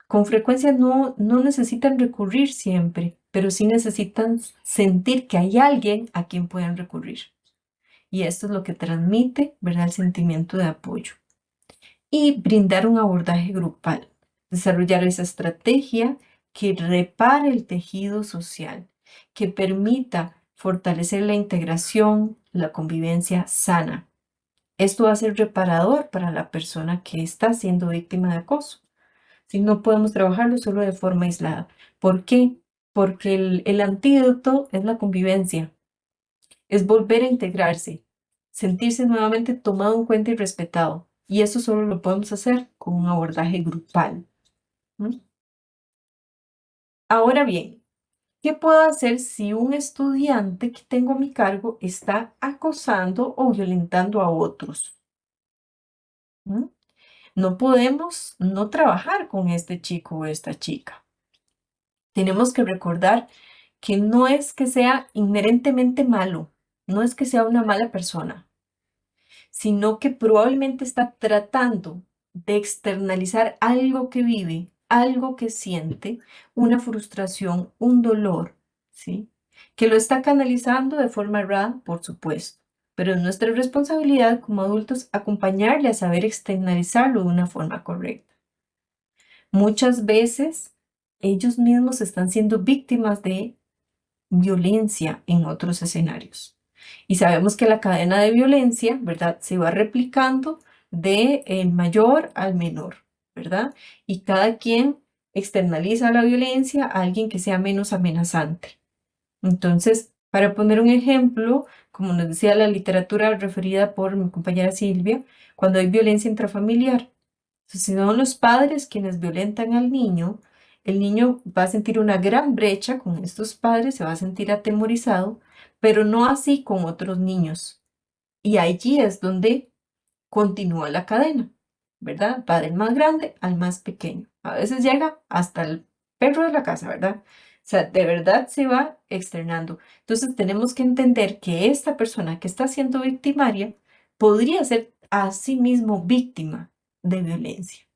Con frecuencia no necesitan recurrir siempre, pero sí necesitan sentir que hay alguien a quien puedan recurrir. Y esto es lo que transmite, ¿verdad?, el sentimiento de apoyo. Y brindar un abordaje grupal. Desarrollar esa estrategia que repare el tejido social, que permita fortalecer la integración, la convivencia sana. Esto va a ser reparador para la persona que está siendo víctima de acoso. Si no podemos trabajarlo solo de forma aislada. ¿Por qué? Porque el antídoto es la convivencia, es volver a integrarse, sentirse nuevamente tomado en cuenta y respetado. Y eso solo lo podemos hacer con un abordaje grupal. ¿Mm? Ahora bien, ¿qué puedo hacer si un estudiante que tengo a mi cargo está acosando o violentando a otros? ¿Mm? No podemos no trabajar con este chico o esta chica. Tenemos que recordar que no es que sea inherentemente malo, no es que sea una mala persona, sino que probablemente está tratando de externalizar algo que vive, algo que siente, una frustración, un dolor, ¿sí? Que lo está canalizando de forma errada, por supuesto, pero es nuestra responsabilidad como adultos acompañarle a saber externalizarlo de una forma correcta. Muchas veces ellos mismos están siendo víctimas de violencia en otros escenarios. Y sabemos que la cadena de violencia, ¿verdad?, se va replicando de el mayor al menor, ¿verdad? Y cada quien externaliza la violencia a alguien que sea menos amenazante. Entonces, Para poner un ejemplo, como nos decía la literatura referida por mi compañera Silvia, cuando hay violencia intrafamiliar, si son los padres quienes violentan al niño, el niño va a sentir una gran brecha con estos padres, se va a sentir atemorizado, pero no así con otros niños. Y allí es donde continúa la cadena, ¿verdad? Va del más grande al más pequeño. A veces llega hasta el perro de la casa, ¿verdad? O sea, de verdad se va externando. Entonces tenemos que entender que esta persona que está siendo victimaria podría ser a sí mismo víctima de violencia,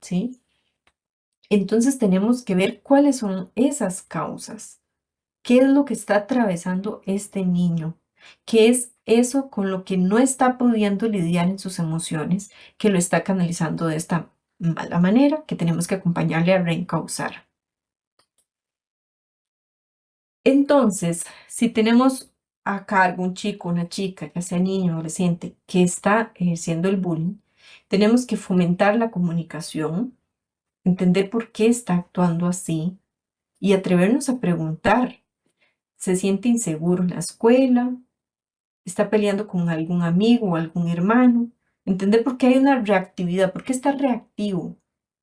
¿sí? Entonces tenemos que ver cuáles son esas causas. ¿Qué es lo que está atravesando este niño? ¿Qué es eso con lo que no está pudiendo lidiar en sus emociones, que lo está canalizando de esta mala manera, que tenemos que acompañarle a reencauzar? Entonces, si tenemos a cargo un chico, una chica, ya sea niño o adolescente, que está ejerciendo el bullying, tenemos que fomentar la comunicación, entender por qué está actuando así y atrevernos a preguntar. ¿Se siente inseguro en la escuela? ¿Está peleando con algún amigo o algún hermano? Entender por qué hay una reactividad, por qué está reactivo,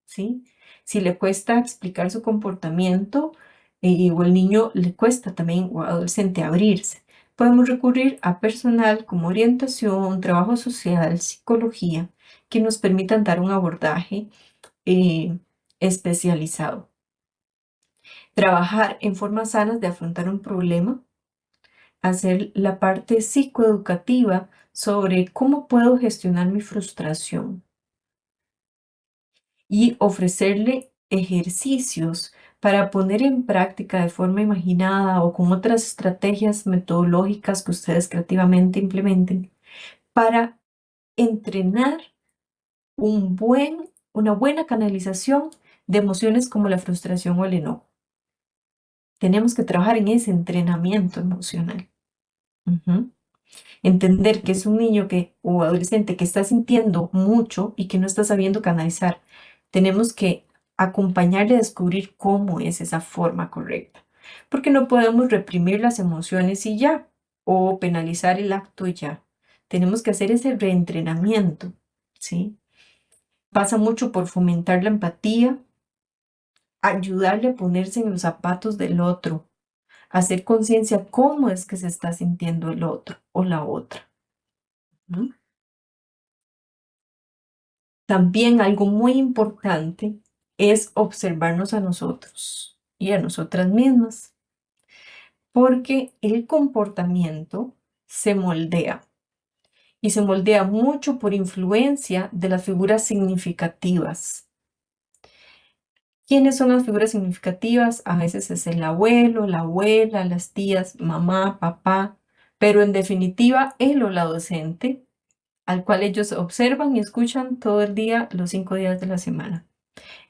¿sí? Si le cuesta explicar su comportamiento o el niño le cuesta también o adolescente abrirse, podemos recurrir a personal como orientación, trabajo social, psicología, que nos permitan dar un abordaje eh, especializado. Trabajar en formas sanas de afrontar un problema, hacer la parte psicoeducativa sobre cómo puedo gestionar mi frustración y ofrecerle ejercicios para poner en práctica de forma imaginada o con otras estrategias metodológicas que ustedes creativamente implementen para entrenar una buena canalización de emociones como la frustración o el enojo. Tenemos que trabajar en ese entrenamiento emocional. Entender que es un niño o adolescente que está sintiendo mucho y que no está sabiendo canalizar. Tenemos que acompañarle a descubrir cómo es esa forma correcta. Porque no podemos reprimir las emociones y ya, o penalizar el acto y ya. Tenemos que hacer ese reentrenamiento, ¿sí? Pasa mucho por fomentar la empatía, ayudarle a ponerse en los zapatos del otro, hacer conciencia cómo es que se está sintiendo el otro o la otra. ¿No? También algo muy importante es observarnos a nosotros y a nosotras mismas, porque el comportamiento se moldea y se moldea mucho por influencia de las figuras significativas. ¿Quiénes son las figuras significativas? A veces es el abuelo, la abuela, las tías, mamá, papá, pero en definitiva él o la docente al cual ellos observan y escuchan todo el día, los 5 días de la semana.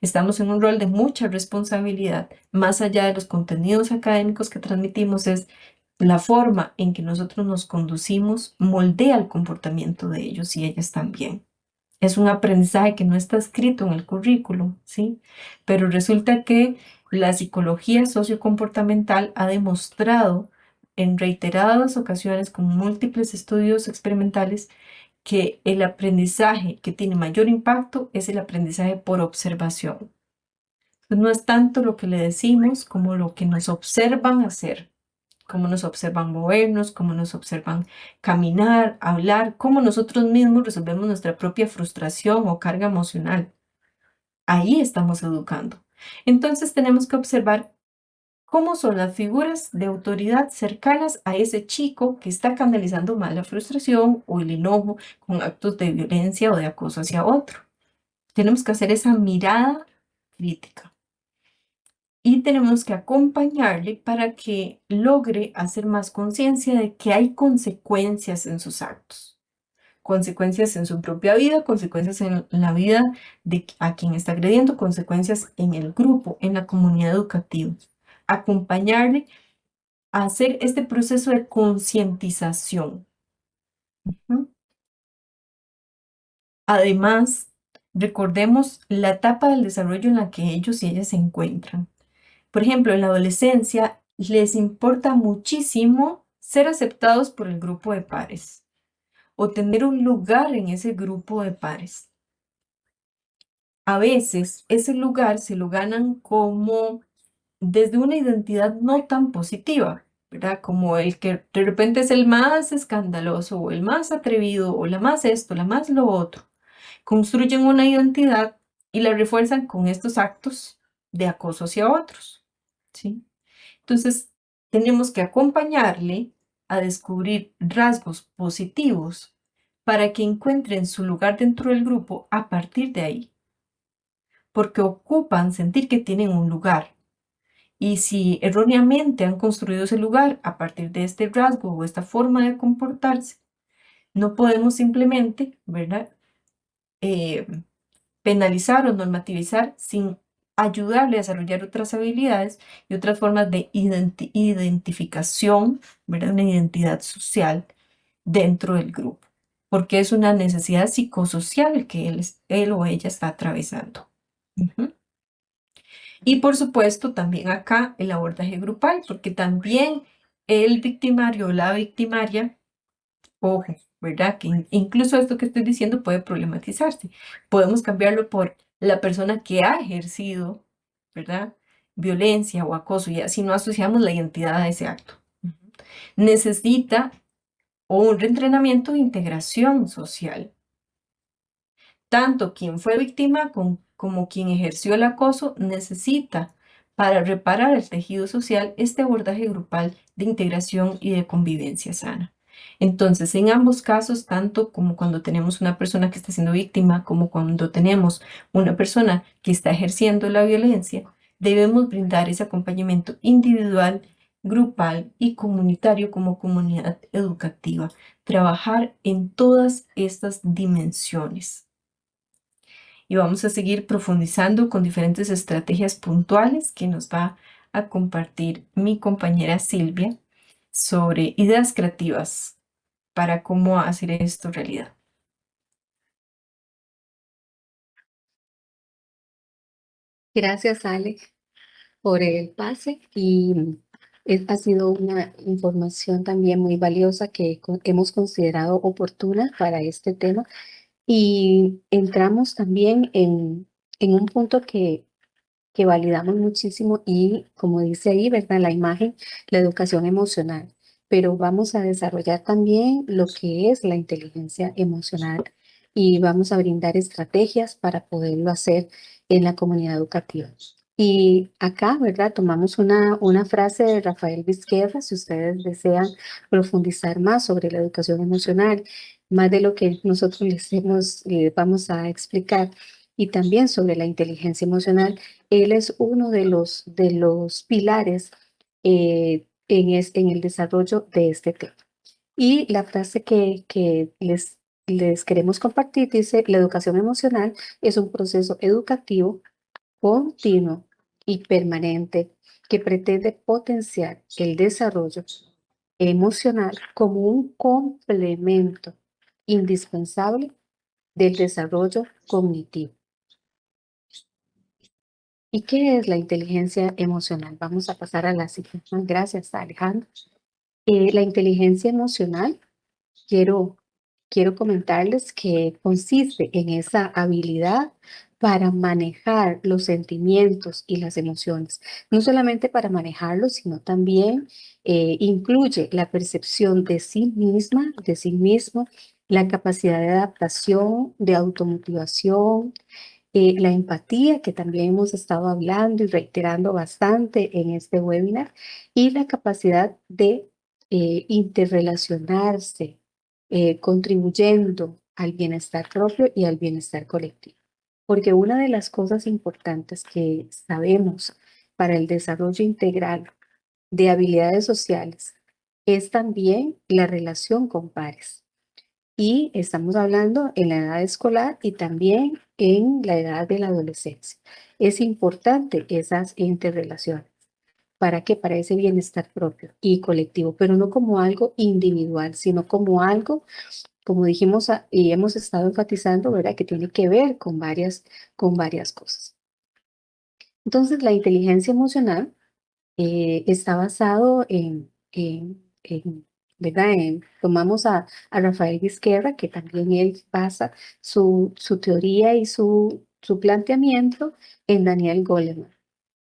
Estamos en un rol de mucha responsabilidad, más allá de los contenidos académicos que transmitimos, es la forma en que nosotros nos conducimos moldea el comportamiento de ellos y ellas también. Es un aprendizaje que no está escrito en el currículo, ¿sí? Pero resulta que la psicología sociocomportamental ha demostrado en reiteradas ocasiones con múltiples estudios experimentales que el aprendizaje que tiene mayor impacto es el aprendizaje por observación. No es tanto lo que le decimos como lo que nos observan hacer, cómo nos observan movernos, cómo nos observan caminar, hablar, cómo nosotros mismos resolvemos nuestra propia frustración o carga emocional. Ahí estamos educando. Entonces tenemos que observar cómo son las figuras de autoridad cercanas a ese chico que está canalizando mal la frustración o el enojo con actos de violencia o de acoso hacia otro. Tenemos que hacer esa mirada crítica y tenemos que acompañarle para que logre hacer más conciencia de que hay consecuencias en sus actos, consecuencias en su propia vida, consecuencias en la vida de a quien está agrediendo, consecuencias en el grupo, en la comunidad educativa. Acompañarle a hacer este proceso de concientización. Además, recordemos la etapa del desarrollo en la que ellos y ellas se encuentran. Por ejemplo, en la adolescencia les importa muchísimo ser aceptados por el grupo de pares o tener un lugar en ese grupo de pares. A veces ese lugar se lo ganan como desde una identidad no tan positiva, ¿verdad? Como el que de repente es el más escandaloso o el más atrevido o la más esto, la más lo otro. Construyen una identidad y la refuerzan con estos actos de acoso hacia otros, ¿sí? Entonces, tenemos que acompañarle a descubrir rasgos positivos para que encuentren su lugar dentro del grupo a partir de ahí, porque ocupan sentir que tienen un lugar. Y si erróneamente han construido ese lugar a partir de este rasgo o esta forma de comportarse, no podemos simplemente, ¿verdad? Penalizar o normativizar sin ayudarle a desarrollar otras habilidades y otras formas de identificación, ¿verdad? Una identidad social dentro del grupo, porque es una necesidad psicosocial que él o ella está atravesando. Ujú. Y por supuesto, también acá el abordaje grupal, porque también el victimario o la victimaria, ojo, ¿verdad? Que incluso esto que estoy diciendo puede problematizarse. Podemos cambiarlo por la persona que ha ejercido, ¿verdad? Violencia o acoso, y así no asociamos la identidad a ese acto. Ujú. Necesita un reentrenamiento de integración social. Tanto quien fue víctima como quien ejerció el acoso necesita, para reparar el tejido social, este abordaje grupal de integración y de convivencia sana. Entonces, en ambos casos, tanto como cuando tenemos una persona que está siendo víctima, como cuando tenemos una persona que está ejerciendo la violencia, debemos brindar ese acompañamiento individual, grupal y comunitario como comunidad educativa. Trabajar en todas estas dimensiones. Y vamos a seguir profundizando con diferentes estrategias puntuales que nos va a compartir mi compañera Silvia sobre ideas creativas para cómo hacer esto realidad. Gracias, Ale, por el pase y ha sido una información también muy valiosa que hemos considerado oportuna para este tema. Y entramos también en un punto que validamos muchísimo y como dice ahí, ¿verdad? La imagen, la educación emocional, pero vamos a desarrollar también lo que es la inteligencia emocional y vamos a brindar estrategias para poderlo hacer en la comunidad educativa. Y acá, ¿verdad? Tomamos una frase de Rafael Vizquerra, si ustedes desean profundizar más sobre la educación emocional, más de lo que nosotros les vamos a explicar, y también sobre la inteligencia emocional. Él es uno de los pilares en el desarrollo de este tema. Y la frase que les queremos compartir dice: la educación emocional es un proceso educativo continuo y permanente que pretende potenciar el desarrollo emocional como un complemento indispensable del desarrollo cognitivo. ¿Y qué es la inteligencia emocional? Vamos a pasar a la siguiente. Gracias, Alejandro. La inteligencia emocional, quiero, quiero comentarles que consiste en esa habilidad para manejar los sentimientos y las emociones. No solamente para manejarlos, sino también incluye la percepción de sí misma, de sí mismo, la capacidad de adaptación, de automotivación, la empatía, que también hemos estado hablando y reiterando bastante en este webinar, y la capacidad de interrelacionarse, contribuyendo al bienestar propio y al bienestar colectivo. Porque una de las cosas importantes que sabemos para el desarrollo integral de habilidades sociales es también la relación con pares. Y estamos hablando en la edad escolar y también en la edad de la adolescencia. Es importante esas interrelaciones. ¿Para qué? Para ese bienestar propio y colectivo, pero no como algo individual, sino como algo, como dijimos y hemos estado enfatizando, ¿verdad? Que tiene que ver con varias cosas. Entonces, la inteligencia emocional está basado en ¿verdad? Tomamos a Rafael Vizquerra, que también él basa su teoría y su planteamiento en Daniel Goleman.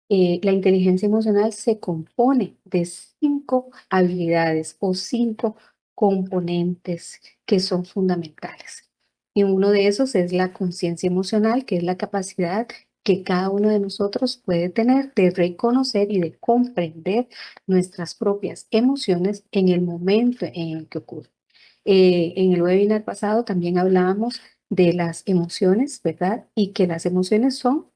La inteligencia emocional se compone de 5 habilidades o 5 componentes que son fundamentales. Y uno de esos es la conciencia emocional, que es la capacidad que cada uno de nosotros puede tener de reconocer y de comprender nuestras propias emociones en el momento en el que ocurre. En el webinar pasado también hablábamos de las emociones, ¿verdad? Y que las emociones son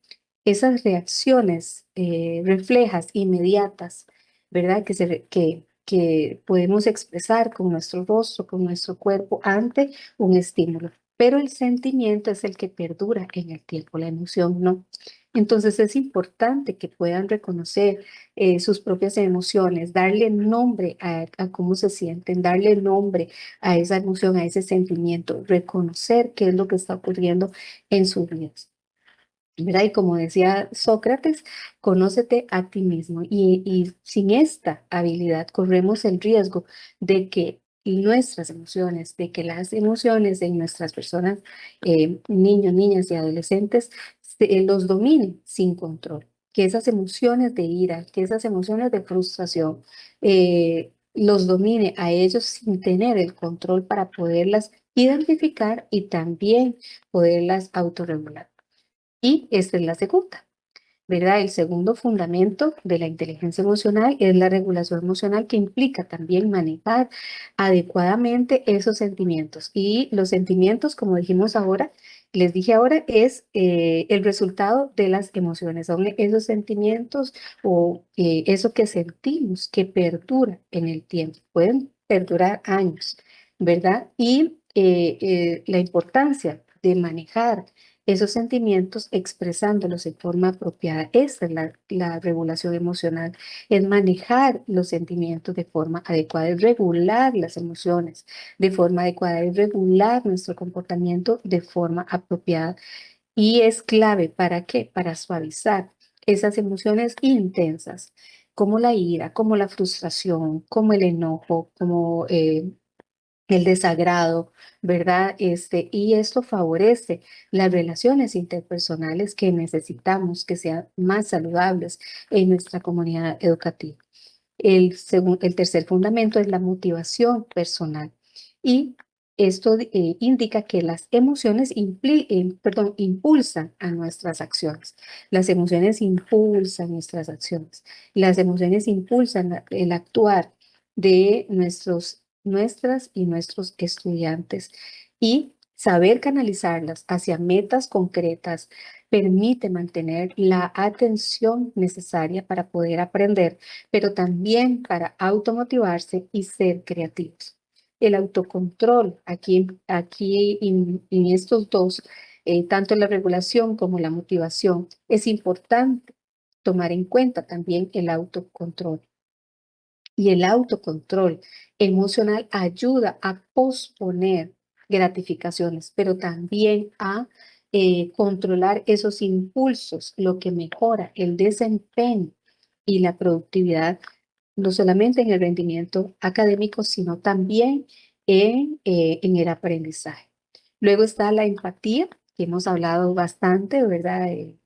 esas reacciones reflejas, inmediatas, ¿verdad? Que podemos expresar con nuestro rostro, con nuestro cuerpo ante un estímulo. Pero el sentimiento es el que perdura en el tiempo, la emoción no. Entonces es importante que puedan reconocer sus propias emociones, darle nombre a cómo se sienten, darle nombre a esa emoción, a ese sentimiento, reconocer qué es lo que está ocurriendo en sus vidas. ¿Verdad? Y como decía Sócrates, conócete a ti mismo. Y sin esta habilidad corremos el riesgo de que nuestras emociones, de que las emociones de nuestras personas, niños, niñas y adolescentes, los dominen sin control. Que esas emociones de ira, que esas emociones de frustración, los domine a ellos sin tener el control para poderlas identificar y también poderlas autorregular. Y esta es la segunda, ¿verdad? El segundo fundamento de la inteligencia emocional es la regulación emocional, que implica también manejar adecuadamente esos sentimientos. Y los sentimientos, como dijimos ahora, les dije ahora, es el resultado de las emociones. Son esos sentimientos o eso que sentimos que perdura en el tiempo. Pueden perdurar años, ¿verdad? Y la importancia de manejar esos sentimientos expresándolos en forma apropiada. Esa es la regulación emocional, es manejar los sentimientos de forma adecuada, es regular las emociones de forma adecuada, es regular nuestro comportamiento de forma apropiada. Y es clave, ¿para qué? Para suavizar esas emociones intensas, como la ira, como la frustración, como el enojo, como el desagrado, ¿verdad? Y esto favorece las relaciones interpersonales que necesitamos que sean más saludables en nuestra comunidad educativa. El tercer fundamento es la motivación personal. Y esto indica que las emociones impulsan a nuestras acciones. Las emociones impulsan nuestras acciones. Las emociones impulsan el actuar de nuestras y nuestros estudiantes. Y saber canalizarlas hacia metas concretas permite mantener la atención necesaria para poder aprender, pero también para automotivarse y ser creativos. El autocontrol, aquí en estos dos, tanto la regulación como la motivación, es importante tomar en cuenta también el autocontrol. Y el autocontrol emocional ayuda a posponer gratificaciones, pero también a controlar esos impulsos, lo que mejora el desempeño y la productividad, no solamente en el rendimiento académico, sino también en el aprendizaje. Luego está la empatía, que hemos hablado bastante, ¿verdad? De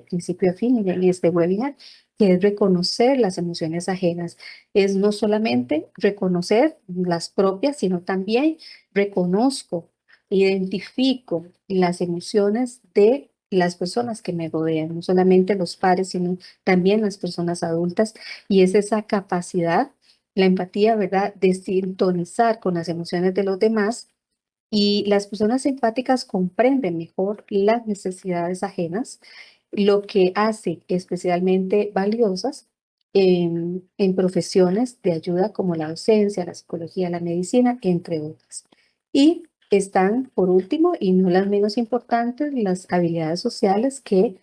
principio a fin, en este webinar, que es reconocer las emociones ajenas. Es no solamente reconocer las propias, sino también reconozco, identifico las emociones de las personas que me rodean, no solamente los pares, sino también las personas adultas, y es esa capacidad, la empatía, ¿verdad?, de sintonizar con las emociones de los demás. Y las personas empáticas comprenden mejor las necesidades ajenas, lo que hace especialmente valiosas en profesiones de ayuda como la docencia, la psicología, la medicina, entre otras. Y están, por último, y no las menos importantes, las habilidades sociales que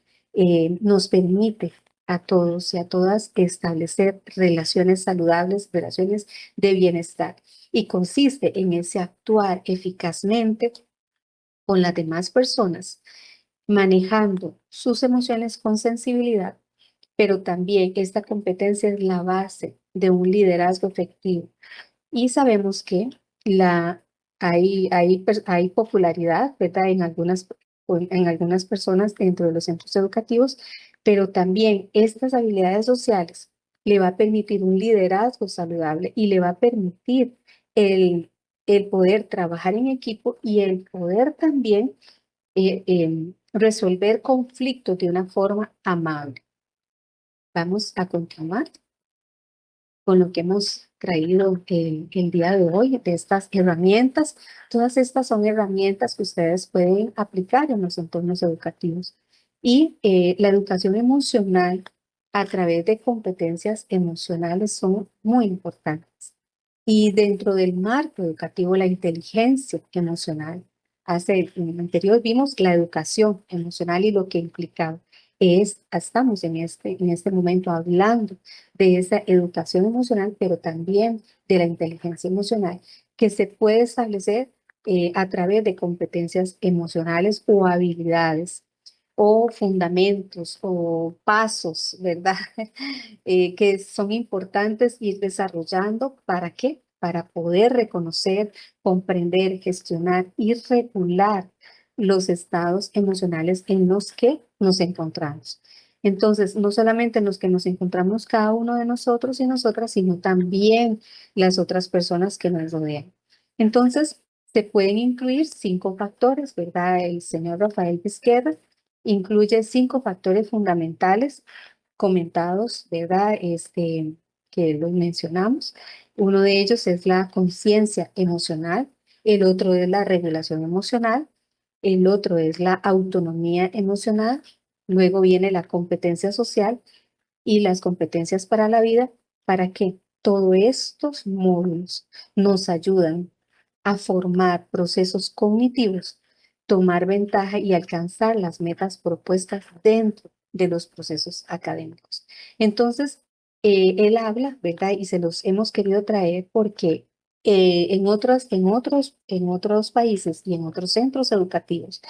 nos permite a todos y a todas establecer relaciones saludables, relaciones de bienestar. Y consiste en ese actuar eficazmente con las demás personas, manejando sus emociones con sensibilidad, pero también esta competencia es la base de un liderazgo efectivo. Y sabemos que hay popularidad, ¿verdad? En algunas personas dentro de los centros educativos, pero también estas habilidades sociales le va a permitir un liderazgo saludable y le va a permitir el, el poder trabajar en equipo y el poder también resolver conflictos de una forma amable. Vamos a continuar con lo que hemos traído el día de hoy, de estas herramientas. Todas estas son herramientas que ustedes pueden aplicar en los entornos educativos. Y la educación emocional a través de competencias emocionales son muy importantes. Y dentro del marco educativo, la inteligencia emocional. En el anterior vimos la educación emocional y lo que implicaba. Estamos en este momento hablando de esa educación emocional, pero también de la inteligencia emocional, que se puede establecer a través de competencias emocionales o habilidades o fundamentos o pasos, ¿verdad? Que son importantes ir desarrollando. ¿Para qué? Para poder reconocer, comprender, gestionar y regular los estados emocionales en los que nos encontramos. Entonces, no solamente en los que nos encontramos cada uno de nosotros y nosotras, sino también las otras personas que nos rodean. Entonces, se pueden incluir 5 factores, ¿verdad? El señor Rafael Vizquerra incluye 5 factores fundamentales comentados, ¿verdad? Que los mencionamos. Uno de ellos es la conciencia emocional, el otro es la regulación emocional, el otro es la autonomía emocional, luego viene la competencia social y las competencias para la vida, para que todos estos módulos nos ayudan a formar procesos cognitivos, tomar ventaja y alcanzar las metas propuestas dentro de los procesos académicos. Entonces, él habla, ¿verdad? Y se los hemos querido traer porque en otros países y en otros centros educativos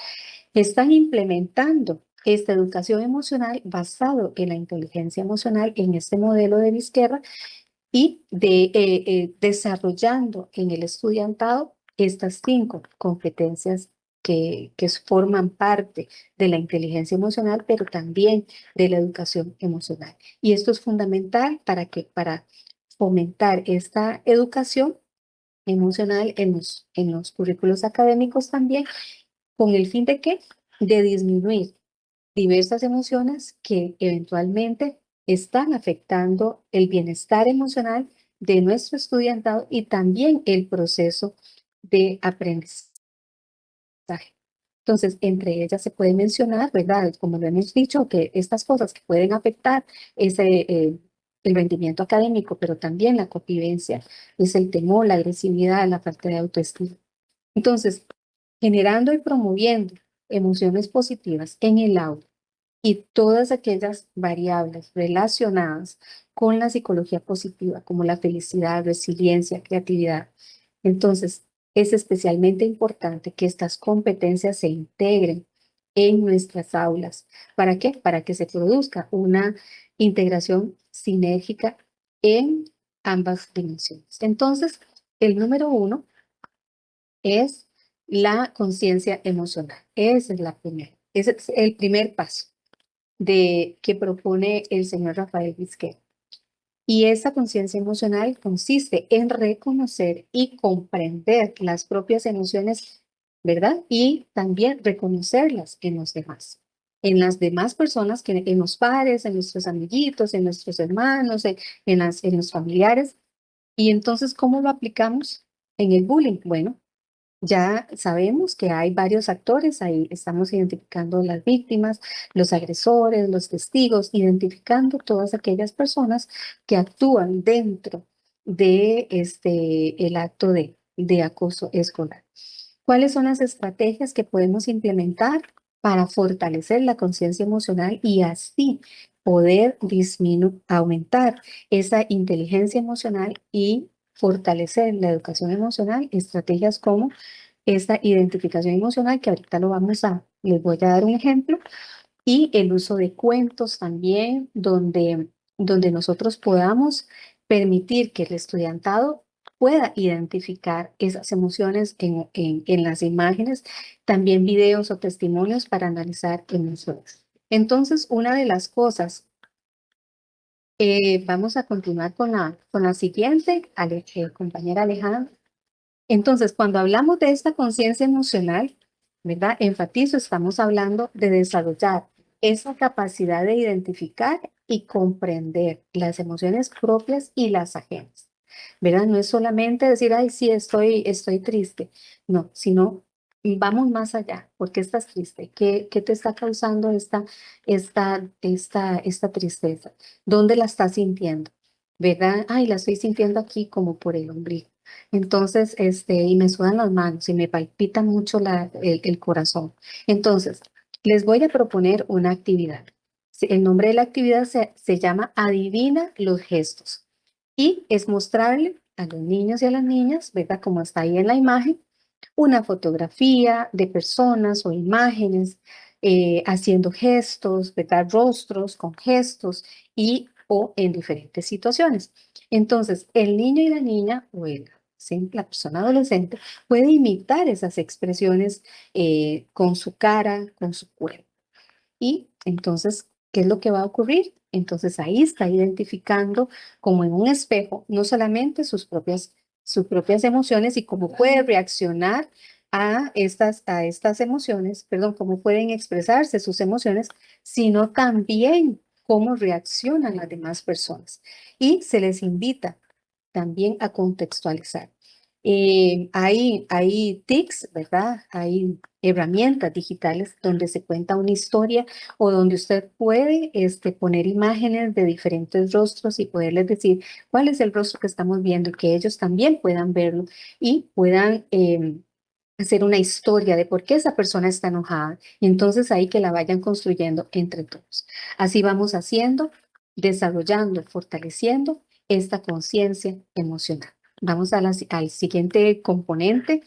están implementando esta educación emocional basado en la inteligencia emocional en este modelo de Vizquerra y desarrollando en el estudiantado estas 5 competencias que forman parte de la inteligencia emocional, pero también de la educación emocional. Y esto es fundamental para fomentar esta educación emocional en los currículos académicos también, con el fin de ¿qué? De disminuir diversas emociones que eventualmente están afectando el bienestar emocional de nuestro estudiantado y también el proceso de aprendizaje. Entonces, entre ellas se puede mencionar, ¿verdad? Como lo hemos dicho, que estas cosas que pueden afectar el rendimiento académico, pero también la convivencia, es el temor, la agresividad, la falta de autoestima. Entonces, generando y promoviendo emociones positivas en el aula y todas aquellas variables relacionadas con la psicología positiva, como la felicidad, resiliencia, creatividad. Entonces, es especialmente importante que estas competencias se integren en nuestras aulas. ¿Para qué? Para que se produzca una integración sinérgica en ambas dimensiones. Entonces, el número 1 es la conciencia emocional. Esa es la primera. Ese es el primer paso que propone el señor Rafael Vizquera. Y esa conciencia emocional consiste en reconocer y comprender las propias emociones, ¿verdad? Y también reconocerlas en los demás, en las demás personas, en los padres, en nuestros amiguitos, en nuestros hermanos, en los familiares. Y entonces, ¿cómo lo aplicamos en el bullying? Bueno, ya sabemos que hay varios actores, ahí estamos identificando las víctimas, los agresores, los testigos, identificando todas aquellas personas que actúan dentro de el acto de acoso escolar. ¿Cuáles son las estrategias que podemos implementar para fortalecer la conciencia emocional y así poder aumentar esa inteligencia emocional y fortalecer la educación emocional? Estrategias como esta identificación emocional, que ahorita les voy a dar un ejemplo, y el uso de cuentos también, donde nosotros podamos permitir que el estudiantado pueda identificar esas emociones en las imágenes, también videos o testimonios para analizar emociones. Entonces, una de las cosas, vamos a continuar con la siguiente, compañera Alejandra. Entonces, cuando hablamos de esta conciencia emocional, ¿verdad? Enfatizo, estamos hablando de desarrollar esa capacidad de identificar y comprender las emociones propias y las ajenas, ¿verdad? No es solamente decir, ay, sí, estoy triste, no, sino vamos más allá. ¿Por qué estás triste? ¿Qué te está causando esta tristeza? ¿Dónde la estás sintiendo? ¿Verdad? Ay, la estoy sintiendo aquí como por el ombligo. Entonces, y me sudan las manos y me palpita mucho el corazón. Entonces, les voy a proponer una actividad. El nombre de la actividad se llama Adivina los gestos. Y es mostrarle a los niños y a las niñas, ¿verdad? Como está ahí en la imagen, una fotografía de personas o imágenes haciendo gestos, ¿verdad? Rostros con gestos y o en diferentes situaciones. Entonces, el niño y la niña o la persona adolescente puede imitar esas expresiones con su cara, con su cuerpo. Y entonces, ¿qué es lo que va a ocurrir? Entonces ahí está identificando como en un espejo, no solamente sus propias emociones y cómo puede reaccionar a estas emociones, perdón, cómo pueden expresarse sus emociones, sino también cómo reaccionan las demás personas. Y se les invita también a contextualizar. Hay TICs, ¿verdad? Hay herramientas digitales donde se cuenta una historia o donde usted puede poner imágenes de diferentes rostros y poderles decir cuál es el rostro que estamos viendo y que ellos también puedan verlo y puedan hacer una historia de por qué esa persona está enojada. Y entonces ahí que la vayan construyendo entre todos. Así vamos haciendo, desarrollando, fortaleciendo esta conciencia emocional. Vamos al siguiente componente.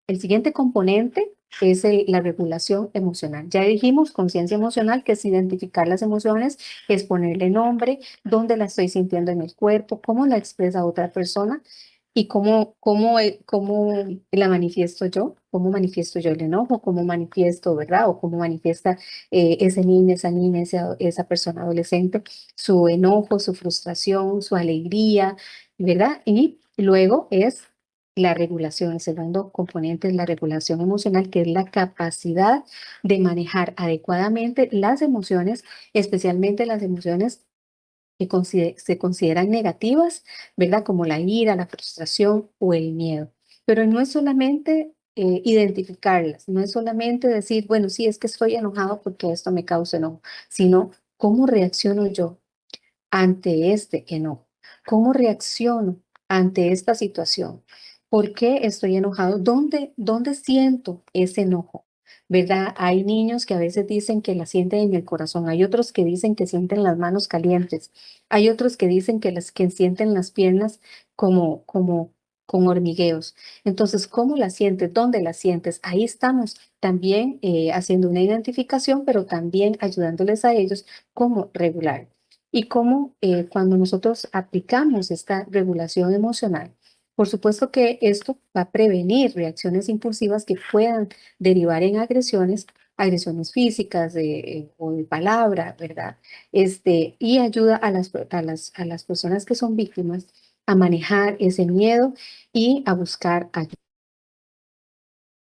El siguiente componente es la regulación emocional. Ya dijimos conciencia emocional, que es identificar las emociones, es ponerle nombre, dónde la estoy sintiendo en el cuerpo, cómo la expresa otra persona y cómo la cómo manifiesto yo el enojo, cómo manifiesto, ¿verdad? O cómo manifiesta ese niño, esa niña, esa persona adolescente, su enojo, su frustración, su alegría, ¿verdad? Y luego es la regulación. El segundo componente es la regulación emocional, que es la capacidad de manejar adecuadamente las emociones, especialmente las emociones que se consideran negativas, ¿verdad? Como la ira, la frustración o el miedo. Pero no es solamente identificarlas, no es solamente decir, bueno, sí, es que estoy enojado porque esto me causa enojo, sino cómo reacciono yo ante este enojo. ¿Cómo reacciono ante esta situación? ¿Por qué estoy enojado? ¿Dónde siento ese enojo? ¿Verdad? Hay niños que a veces dicen que la sienten en el corazón, hay otros que dicen que sienten las manos calientes, hay otros que dicen que sienten las piernas como con hormigueos. Entonces, ¿cómo la sientes? ¿Dónde la sientes? Ahí estamos también haciendo una identificación, pero también ayudándoles a ellos cómo regular. Y cómo cuando nosotros aplicamos esta regulación emocional, por supuesto que esto va a prevenir reacciones impulsivas que puedan derivar en agresiones físicas o de palabra, ¿verdad? Y ayuda a las personas que son víctimas a manejar ese miedo y a buscar ayuda.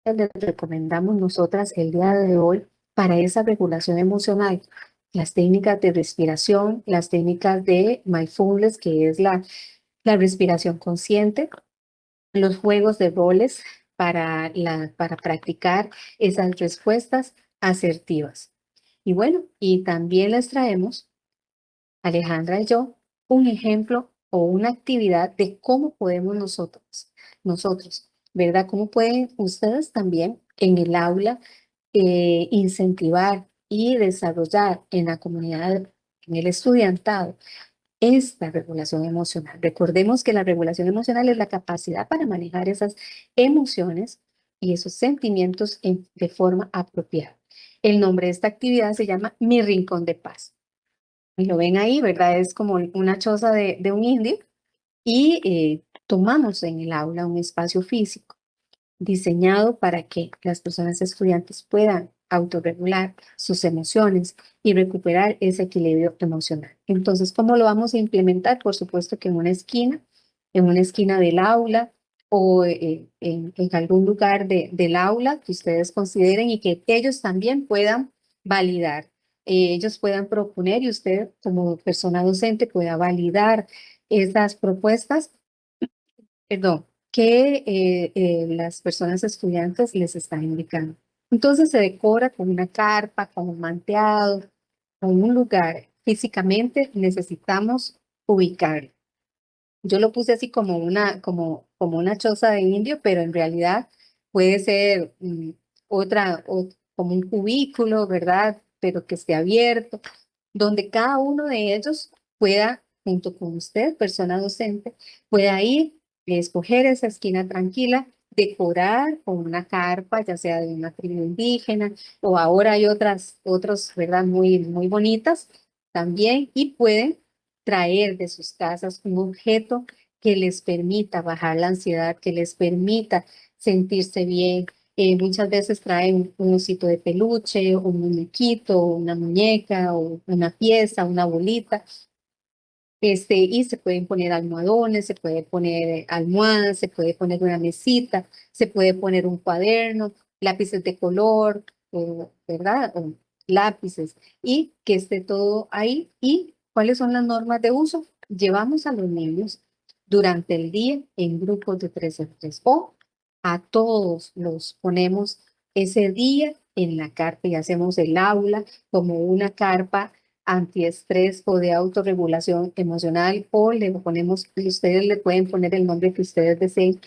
Les recomendamos nosotras el día de hoy para esa regulación emocional las técnicas de respiración, las técnicas de mindfulness, que es la respiración consciente, los juegos de roles para practicar esas respuestas asertivas. Y bueno, y también les traemos, Alejandra y yo, un ejemplo o una actividad de cómo podemos nosotros, ¿verdad? ¿Cómo pueden ustedes también en el aula incentivar y desarrollar en la comunidad, en el estudiantado, esta regulación emocional? Recordemos que la regulación emocional es la capacidad para manejar esas emociones y esos sentimientos de forma apropiada. El nombre de esta actividad se llama Mi Rincón de Paz. Y lo ven ahí, ¿verdad? Es como una choza de un indio y tomamos en el aula un espacio físico diseñado para que las personas estudiantes puedan autorregular sus emociones y recuperar ese equilibrio emocional. Entonces, ¿cómo lo vamos a implementar? Por supuesto que en una esquina del aula o en algún lugar del aula que ustedes consideren y que ellos también puedan validar. Ellos puedan proponer y usted como persona docente pueda validar esas propuestas, perdón, que las personas estudiantes les están indicando. Entonces se decora con una carpa, con un manteado, con un lugar. Físicamente necesitamos ubicarlo. Yo lo puse así como una choza de indio, pero en realidad puede ser como un cubículo, ¿verdad? Pero que esté abierto, donde cada uno de ellos pueda, junto con usted, persona docente, pueda ir y escoger esa esquina tranquila, decorar con una carpa, ya sea de una tribu indígena, o ahora hay otras, ¿verdad? Muy bonitas también, y pueden traer de sus casas un objeto que les permita bajar la ansiedad, que les permita sentirse bien. Muchas veces traen un osito de peluche, un muñequito, una muñeca o una pieza, una bolita. Y se pueden poner almohadones, se puede poner almohadas, se puede poner una mesita, se puede poner un cuaderno, lápices de color, ¿verdad? O lápices, y que esté todo ahí. ¿Y cuáles son las normas de uso? Llevamos a los niños durante el día en grupos de 3 en 3 o a todos los ponemos ese día en la carpa y hacemos el aula como una carpa antiestrés o de autorregulación emocional, o le ponemos, ustedes le pueden poner el nombre que ustedes deseen.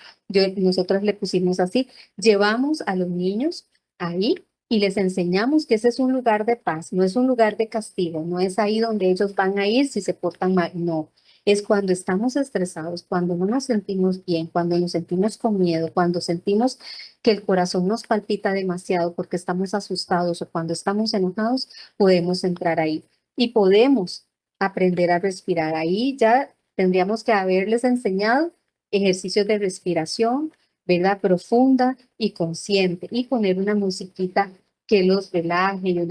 Nosotros le pusimos así. Llevamos a los niños ahí y les enseñamos que ese es un lugar de paz, no es un lugar de castigo, no es ahí donde ellos van a ir si se portan mal, no. Es cuando estamos estresados, cuando no nos sentimos bien, cuando nos sentimos con miedo, cuando sentimos que el corazón nos palpita demasiado porque estamos asustados o cuando estamos enojados, podemos entrar ahí y podemos aprender a respirar. Ahí ya tendríamos que haberles enseñado ejercicios de respiración, ¿verdad? Profunda y consciente, y poner una musiquita que los relaje, y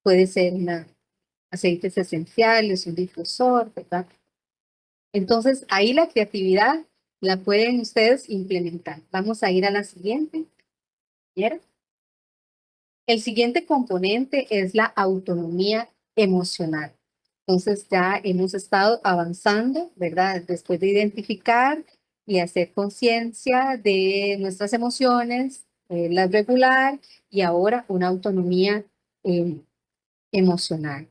puede ser aceites esenciales, un difusor, ¿verdad? Entonces, ahí la creatividad la pueden ustedes implementar. Vamos a ir a la siguiente. ¿Vieron? El siguiente componente es la autonomía emocional. Entonces ya hemos estado avanzando, ¿verdad? Después de identificar y hacer conciencia de nuestras emociones, las regular, y ahora una autonomía eh, emocional.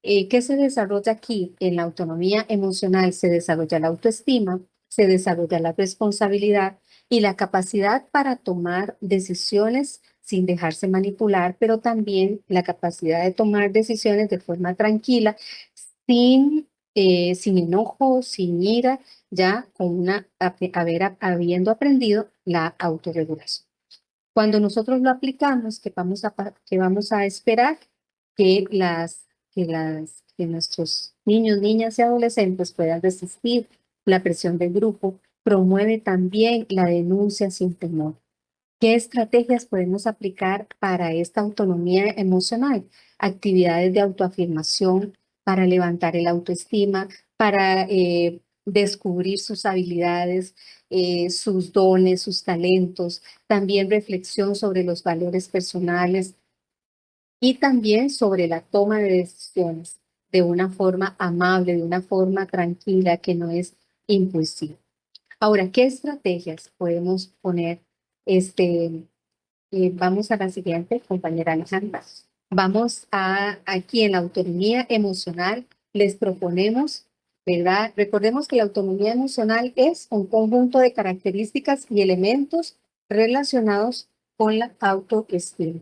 ¿Qué se desarrolla aquí? En la autonomía emocional se desarrolla la autoestima, se desarrolla la responsabilidad y la capacidad para tomar decisiones sin dejarse manipular, pero también la capacidad de tomar decisiones de forma tranquila, sin enojo, sin ira, ya habiendo aprendido la autorregulación. Cuando nosotros lo aplicamos, que vamos a esperar que que nuestros niños, niñas y adolescentes puedan resistir la presión del grupo, promueve también la denuncia sin temor. ¿Qué estrategias podemos aplicar para esta autonomía emocional? Actividades de autoafirmación para levantar el autoestima, para descubrir sus habilidades, sus dones, sus talentos, también reflexión sobre los valores personales y también sobre la toma de decisiones de una forma amable, de una forma tranquila, que no es impulsiva. Ahora, ¿qué estrategias podemos poner? Vamos a la siguiente, compañera Alejandra. Aquí en la autonomía emocional, les proponemos, ¿verdad? Recordemos que la autonomía emocional es un conjunto de características y elementos relacionados con la autoestima.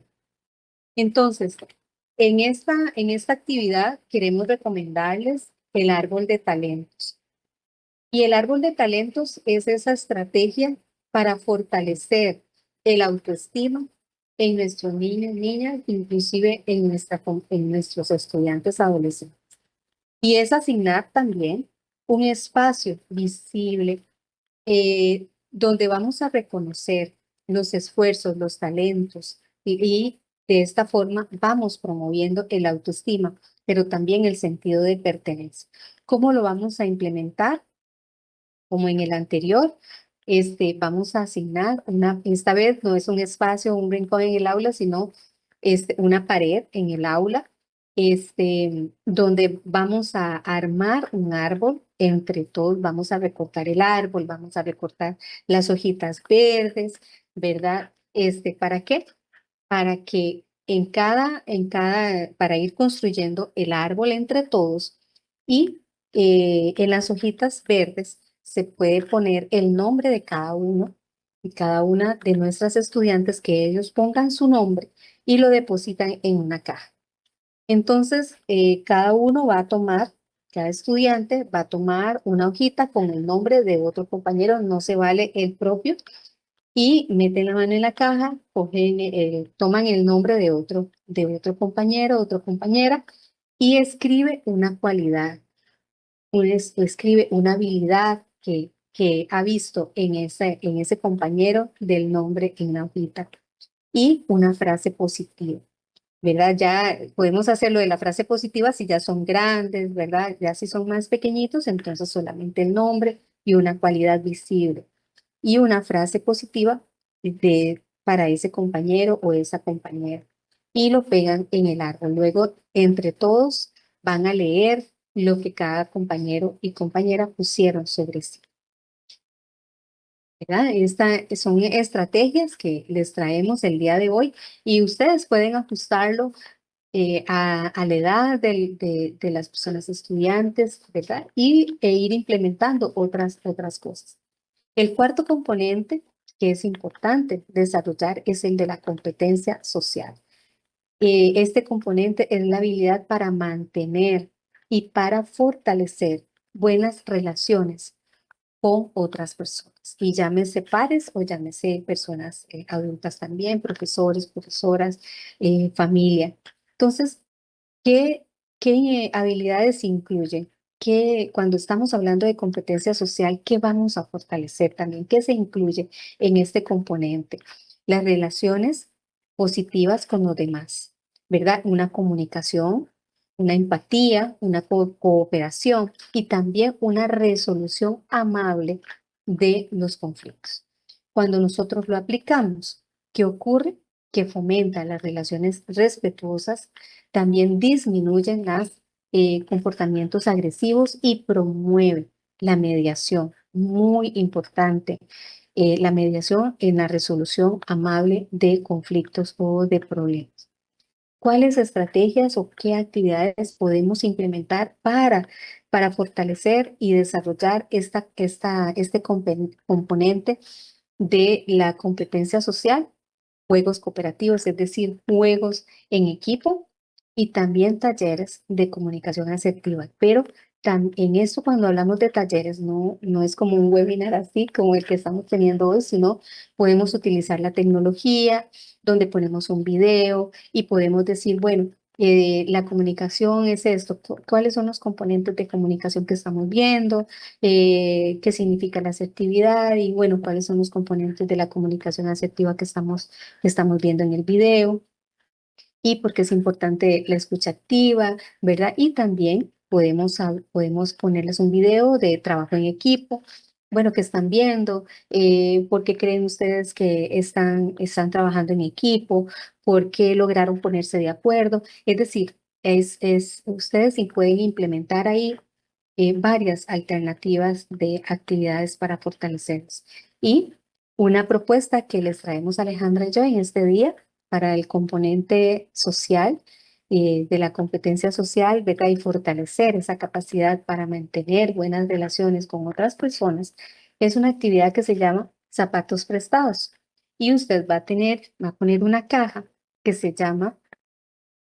Entonces, en esta actividad queremos recomendarles el árbol de talentos. Y el árbol de talentos es esa estrategia para fortalecer el autoestima en nuestros niños, niñas, inclusive en nuestros estudiantes adolescentes. Y es asignar también un espacio visible donde vamos a reconocer los esfuerzos, los talentos y de esta forma vamos promoviendo el autoestima, pero también el sentido de pertenencia. ¿Cómo lo vamos a implementar? Como en el anterior, vamos a asignar esta vez no es un espacio, un rincón en el aula, sino una pared en el aula, donde vamos a armar un árbol. Entre todos vamos a recortar el árbol, vamos a recortar las hojitas verdes, ¿verdad? ¿Para qué? Para que para ir construyendo el árbol entre todos y en las hojitas verdes se puede poner el nombre de cada uno y cada una de nuestras estudiantes, que ellos pongan su nombre y lo depositan en una caja. Entonces, cada estudiante va a tomar una hojita con el nombre de otro compañero, no se vale el propio, y meten la mano en la caja, toman el nombre de otro compañero, otra compañera, y escribe una cualidad, escribe una habilidad que ha visto en ese compañero del nombre en una hojita y una frase positiva, ¿verdad? Ya podemos hacerlo de la frase positiva si ya son grandes, ¿verdad? Ya si son más pequeñitos, entonces solamente el nombre y una cualidad visible y una frase positiva para ese compañero o esa compañera. Y lo pegan en el árbol. Luego, entre todos, van a leer lo que cada compañero y compañera pusieron sobre sí, ¿verdad? Estas son estrategias que les traemos el día de hoy y ustedes pueden ajustarlo a la edad de las personas estudiantes, ¿verdad? E ir implementando otras cosas. El cuarto componente que es importante desarrollar es el de la competencia social. Este componente es la habilidad para mantener y para fortalecer buenas relaciones con otras personas. Y llámese pares o llámese personas adultas también, profesores, profesoras, familia. Entonces, ¿qué habilidades incluyen? Cuando estamos hablando de competencia social, ¿qué vamos a fortalecer también? ¿Qué se incluye en este componente? Las relaciones positivas con los demás, ¿verdad? Una comunicación, una empatía, una cooperación y también una resolución amable de los conflictos. Cuando nosotros lo aplicamos, ¿qué ocurre? Que fomenta las relaciones respetuosas, también disminuyen los comportamientos agresivos y promueve la mediación. Muy importante, la mediación en la resolución amable de conflictos o de problemas. ¿Cuáles estrategias o qué actividades podemos implementar para fortalecer y desarrollar este componente de la competencia social? Juegos cooperativos, es decir, juegos en equipo y también talleres de comunicación asertiva. Pero en esto, cuando hablamos de talleres, no es como un webinar así como el que estamos teniendo hoy, sino podemos utilizar la tecnología, donde ponemos un video y podemos decir, bueno, la comunicación es esto, ¿cuáles son los componentes de comunicación que estamos viendo? ¿Qué significa la asertividad? Y bueno, ¿cuáles son los componentes de la comunicación asertiva que estamos viendo en el video? Y porque es importante la escucha activa, ¿verdad? Y también podemos ponerles un video de trabajo en equipo, bueno, que están viendo, por qué creen ustedes que están trabajando en equipo, por qué lograron ponerse de acuerdo. Es decir, ustedes sí pueden implementar ahí varias alternativas de actividades para fortalecerlos. Y una propuesta que les traemos Alejandra y yo en este día para el componente social, de la competencia social, ¿verdad? Y fortalecer esa capacidad para mantener buenas relaciones con otras personas, es una actividad que se llama zapatos prestados. Y usted va a poner una caja que se llama,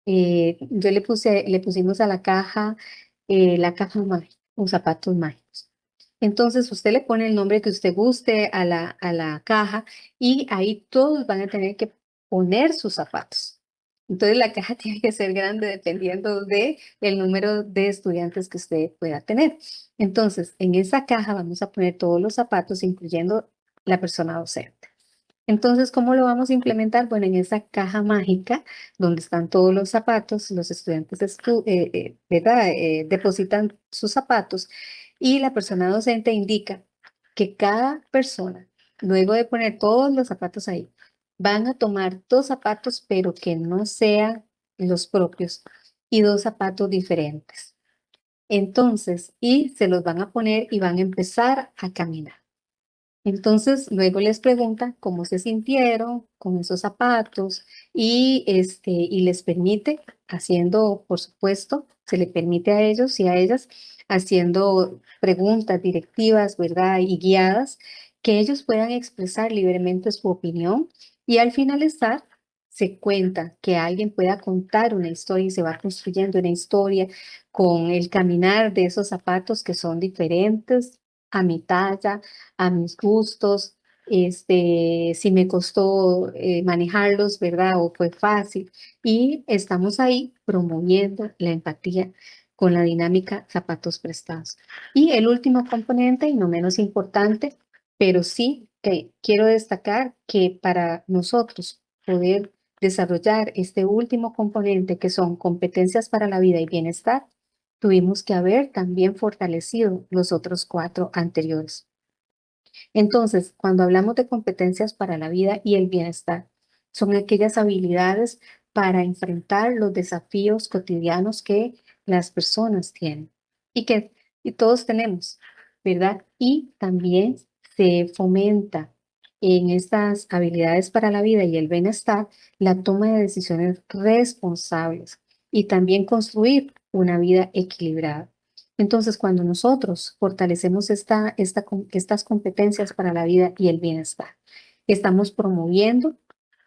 le pusimos a la caja mágica, o zapatos mágicos. Entonces usted le pone el nombre que usted guste a la caja y ahí todos van a tener que poner sus zapatos. Entonces la caja tiene que ser grande dependiendo de el número de estudiantes que usted pueda tener. Entonces, en esa caja vamos a poner todos los zapatos, incluyendo la persona docente. Entonces, ¿cómo lo vamos a implementar? Bueno, en esa caja mágica donde están todos los zapatos, los estudiantes ¿verdad? Depositan sus zapatos y la persona docente indica que cada persona, luego de poner todos los zapatos ahí, van a tomar 2 zapatos, pero que no sean los propios, y 2 zapatos diferentes. Entonces, y se los van a poner y van a empezar a caminar. Entonces, luego les pregunta cómo se sintieron con esos zapatos y les permite haciendo, por supuesto, se le permite a ellos y a ellas haciendo preguntas directivas, ¿verdad? Y guiadas, que ellos puedan expresar libremente su opinión y al finalizar se cuenta que alguien pueda contar una historia y se va construyendo una historia con el caminar de esos zapatos que son diferentes a mi talla, a mis gustos, si me costó manejarlos, ¿verdad? O fue fácil. Y estamos ahí promoviendo la empatía con la dinámica zapatos prestados. Y el último componente, y no menos importante, pero sí que quiero destacar que para nosotros poder desarrollar este último componente, que son competencias para la vida y bienestar, tuvimos que haber también fortalecido los otros 4 anteriores. Entonces, cuando hablamos de competencias para la vida y el bienestar, son aquellas habilidades para enfrentar los desafíos cotidianos que las personas tienen y todos tenemos, ¿verdad? Y también se fomenta en estas habilidades para la vida y el bienestar la toma de decisiones responsables y también construir una vida equilibrada. Entonces, cuando nosotros fortalecemos estas competencias para la vida y el bienestar, estamos promoviendo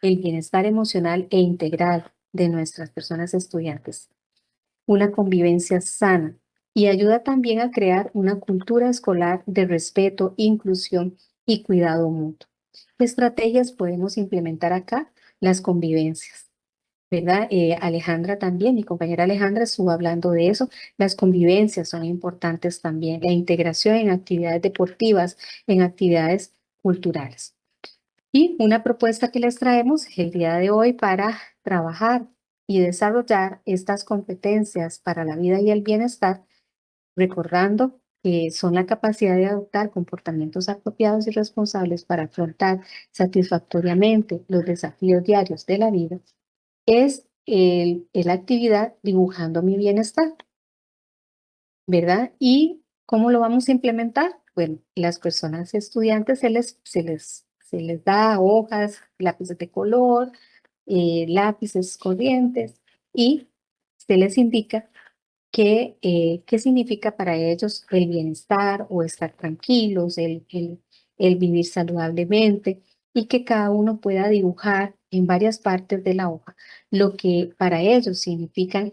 el bienestar emocional e integral de nuestras personas estudiantes, una convivencia sana y ayuda también a crear una cultura escolar de respeto, inclusión y cuidado mutuo. ¿Qué estrategias podemos implementar acá? Las convivencias. ¿Verdad? Alejandra también, mi compañera Alejandra estuvo hablando de eso. Las convivencias son importantes también, la integración en actividades deportivas, en actividades culturales. Y una propuesta que les traemos el día de hoy para trabajar y desarrollar estas competencias para la vida y el bienestar, recordando que son la capacidad de adoptar comportamientos apropiados y responsables para afrontar satisfactoriamente los desafíos diarios de la vida, es la actividad dibujando mi bienestar, ¿verdad? ¿Y cómo lo vamos a implementar? Bueno, las personas estudiantes se les da hojas, lápices de color, lápices corrientes y se les indica qué significa para ellos el bienestar o estar tranquilos, el vivir saludablemente y que cada uno pueda dibujar en varias partes de la hoja lo que para ellos significan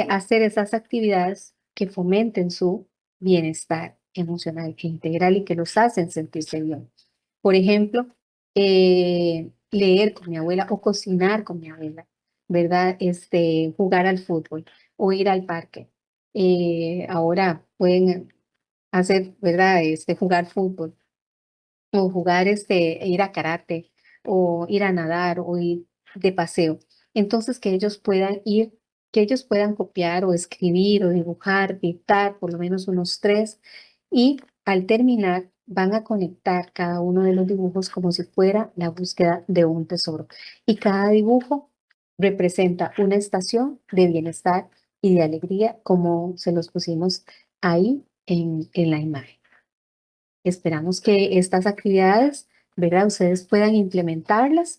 hacer esas actividades que fomenten su bienestar emocional e integral y que los hacen sentirse bien. Por ejemplo, leer con mi abuela o cocinar con mi abuela, ¿verdad? Jugar al fútbol o ir al parque. Ahora pueden hacer, ¿verdad? Jugar fútbol o jugar, ir a karate o ir a nadar o ir de paseo. Entonces que ellos puedan copiar o escribir o dibujar, dictar por lo menos unos 3 y al terminar van a conectar cada uno de los dibujos como si fuera la búsqueda de un tesoro. Y cada dibujo representa una estación de bienestar y de alegría como se los pusimos ahí en la imagen. Esperamos que estas actividades, ¿verdad? Ustedes puedan implementarlas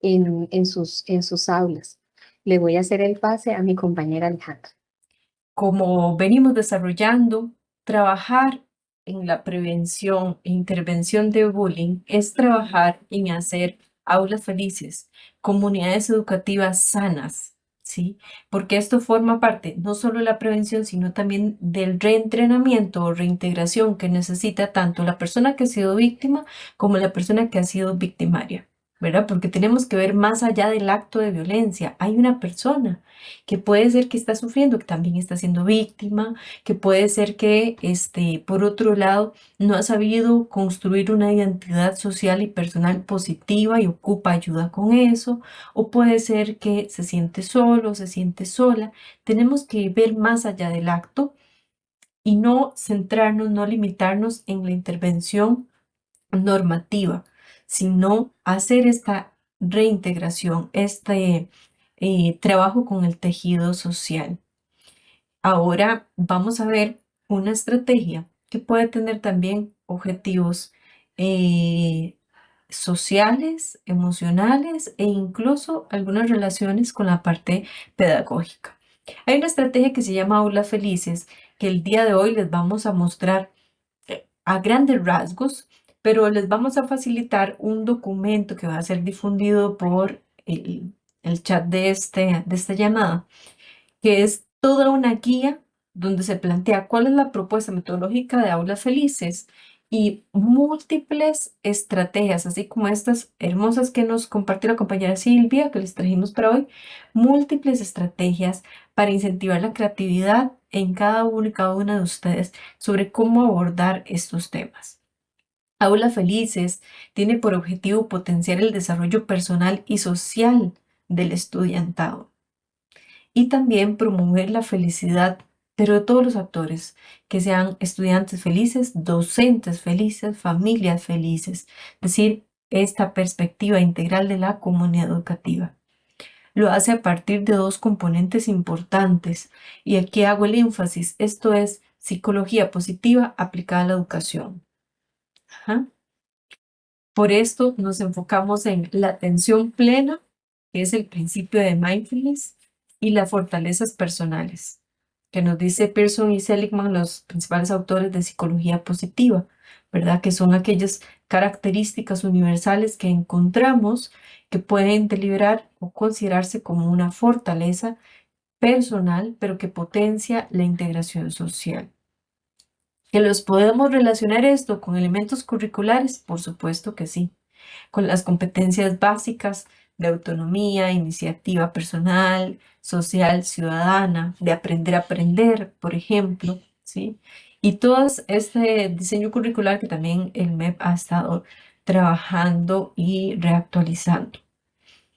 en sus aulas. Le voy a hacer el pase a mi compañera Alejandra. Como venimos desarrollando, trabajar en la prevención e intervención de bullying es trabajar en hacer aulas felices, comunidades educativas sanas, ¿sí? Porque esto forma parte no solo de la prevención, sino también del reentrenamiento o reintegración que necesita tanto la persona que ha sido víctima como la persona que ha sido victimaria. ¿verdad? Porque tenemos que ver más allá del acto de violencia. Hay una persona que puede ser que está sufriendo, que también está siendo víctima, que puede ser que, por otro lado, no ha sabido construir una identidad social y personal positiva y ocupa ayuda con eso, o puede ser que se siente solo, se siente sola. Tenemos que ver más allá del acto y no centrarnos, no limitarnos en la intervención normativa, sino hacer esta reintegración, trabajo con el tejido social. Ahora vamos a ver una estrategia que puede tener también objetivos eh, sociales, emocionales e incluso algunas relaciones con la parte pedagógica. Hay una estrategia que se llama Aulas Felices, que el día de hoy les vamos a mostrar a grandes rasgos, pero les vamos a facilitar un documento que va a ser difundido por el chat de esta llamada, que es toda una guía donde se plantea cuál es la propuesta metodológica de Aulas Felices y múltiples estrategias, así como estas hermosas que nos compartió la compañera Silvia, que les trajimos para hoy, múltiples estrategias para incentivar la creatividad en cada uno y cada una de ustedes sobre cómo abordar estos temas. Aulas Felices tiene por objetivo potenciar el desarrollo personal y social del estudiantado y también promover la felicidad, pero de todos los actores, que sean estudiantes felices, docentes felices, familias felices, es decir, esta perspectiva integral de la comunidad educativa. Lo hace a partir de dos componentes importantes y aquí hago el énfasis, esto es psicología positiva aplicada a la educación. Ajá. Por esto nos enfocamos en la atención plena, que es el principio de mindfulness, y las fortalezas personales, que nos dice Pearson y Seligman, los principales autores de psicología positiva, ¿verdad? Que son aquellas características universales que encontramos que pueden deliberar o considerarse como una fortaleza personal, pero que potencia la integración social. ¿Que los podemos relacionar esto con elementos curriculares? Por supuesto que sí, con las competencias básicas de autonomía, iniciativa personal, social, ciudadana, de aprender a aprender, por ejemplo, ¿sí? Y todo este diseño curricular que también el MEP ha estado trabajando y reactualizando.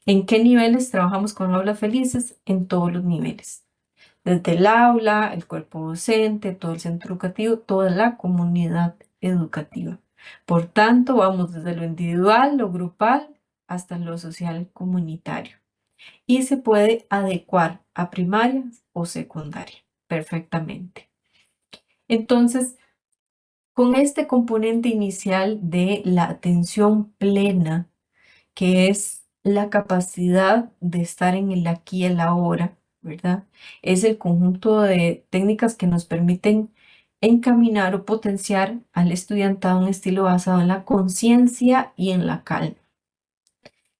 ¿En qué niveles trabajamos con aulas felices? En todos los niveles. Desde el aula, el cuerpo docente, todo el centro educativo, toda la comunidad educativa. Por tanto, vamos desde lo individual, lo grupal, hasta lo social comunitario. Y se puede adecuar a primaria o secundaria perfectamente. Entonces, con este componente inicial de la atención plena, que es la capacidad de estar en el aquí y el ahora, ¿verdad? Es el conjunto de técnicas que nos permiten encaminar o potenciar al estudiantado un estilo basado en la conciencia y en la calma,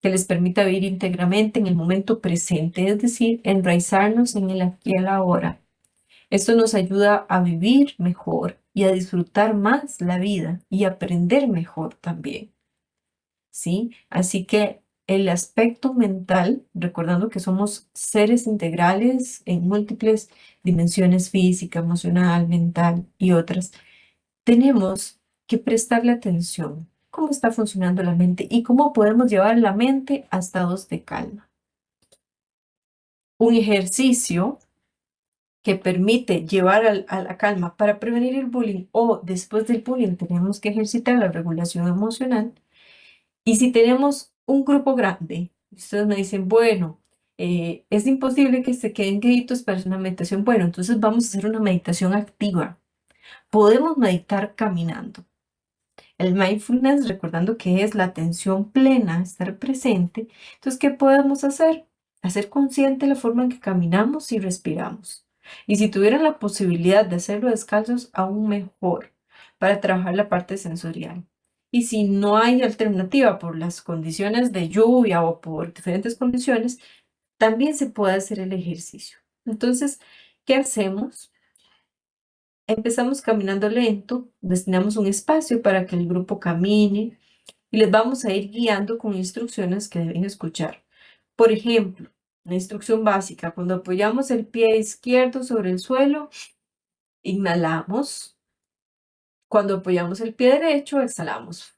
que les permita vivir íntegramente en el momento presente, es decir, enraizarnos en el aquí y el ahora. Esto nos ayuda a vivir mejor y a disfrutar más la vida y aprender mejor también. ¿Sí? Así que el aspecto mental, recordando que somos seres integrales en múltiples dimensiones física, emocional, mental y otras, tenemos que prestarle atención. ¿Cómo está funcionando la mente y cómo podemos llevar la mente a estados de calma? Un ejercicio que permite llevar a la calma para prevenir el bullying o después del bullying tenemos que ejercitar la regulación emocional. Y si tenemos un grupo grande, ustedes me dicen, bueno, es imposible que se queden queditos para hacer una meditación. Bueno, entonces vamos a hacer una meditación activa. Podemos meditar caminando. El mindfulness, recordando que es la atención plena, estar presente. Entonces, ¿qué podemos hacer? Hacer consciente la forma en que caminamos y respiramos. Y si tuvieran la posibilidad de hacerlo descalzos, aún mejor, para trabajar la parte sensorial. Y si no hay alternativa por las condiciones de lluvia o por diferentes condiciones, también se puede hacer el ejercicio. Entonces, ¿qué hacemos? Empezamos caminando lento, destinamos un espacio para que el grupo camine y les vamos a ir guiando con instrucciones que deben escuchar. Por ejemplo, la instrucción básica, cuando apoyamos el pie izquierdo sobre el suelo, inhalamos. Cuando apoyamos el pie derecho, exhalamos.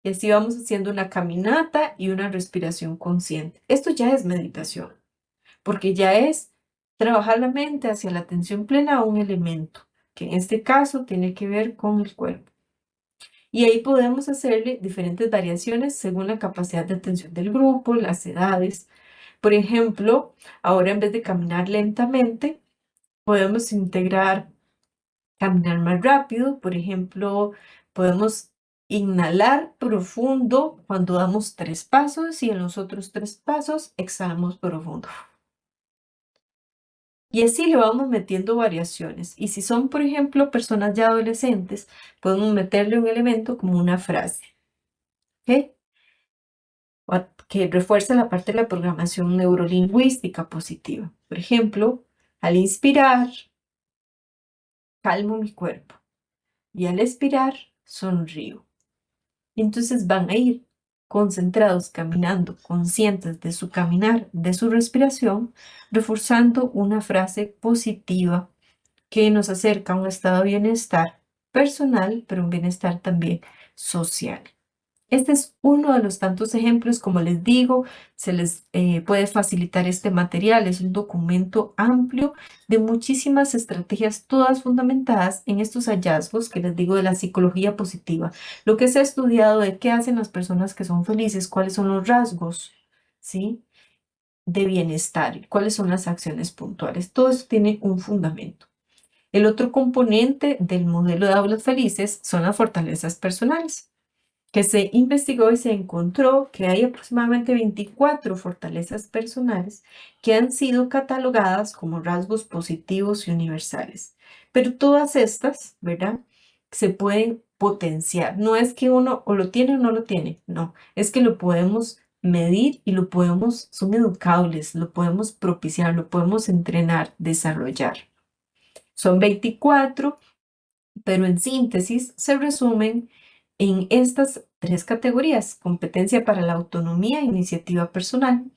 Y así vamos haciendo una caminata y una respiración consciente. Esto ya es meditación, porque ya es trabajar la mente hacia la atención plena a un elemento, que en este caso tiene que ver con el cuerpo. Y ahí podemos hacerle diferentes variaciones según la capacidad de atención del grupo, las edades. Por ejemplo, ahora en vez de caminar lentamente, podemos integrar caminar más rápido. Por ejemplo, podemos inhalar profundo cuando damos 3 pasos y en los otros 3 pasos exhalamos profundo. Y así le vamos metiendo variaciones. Y si son, por ejemplo, personas ya adolescentes, podemos meterle un elemento como una frase, ¿ok? Que refuerce la parte de la programación neurolingüística positiva. Por ejemplo, al inspirar, calmo mi cuerpo y al expirar, sonrío. Entonces van a ir concentrados, caminando, conscientes de su caminar, de su respiración, reforzando una frase positiva que nos acerca a un estado de bienestar personal, pero un bienestar también social. Este es uno de los tantos ejemplos, como les digo, se les puede facilitar este material. Es un documento amplio de muchísimas estrategias, todas fundamentadas en estos hallazgos que les digo de la psicología positiva. Lo que se ha estudiado de qué hacen las personas que son felices, cuáles son los rasgos, ¿sí?, de bienestar, cuáles son las acciones puntuales. Todo eso tiene un fundamento. El otro componente del modelo de aulas felices son las fortalezas personales, que se investigó y se encontró que hay aproximadamente 24 fortalezas personales que han sido catalogadas como rasgos positivos y universales. Pero todas estas, ¿verdad?, se pueden potenciar. No es que uno o lo tiene o no lo tiene, no, es que lo podemos medir y lo podemos, son educables, lo podemos propiciar, lo podemos entrenar, desarrollar. Son 24, pero en síntesis se resumen en estas 3 categorías: competencia para la autonomía e iniciativa personal,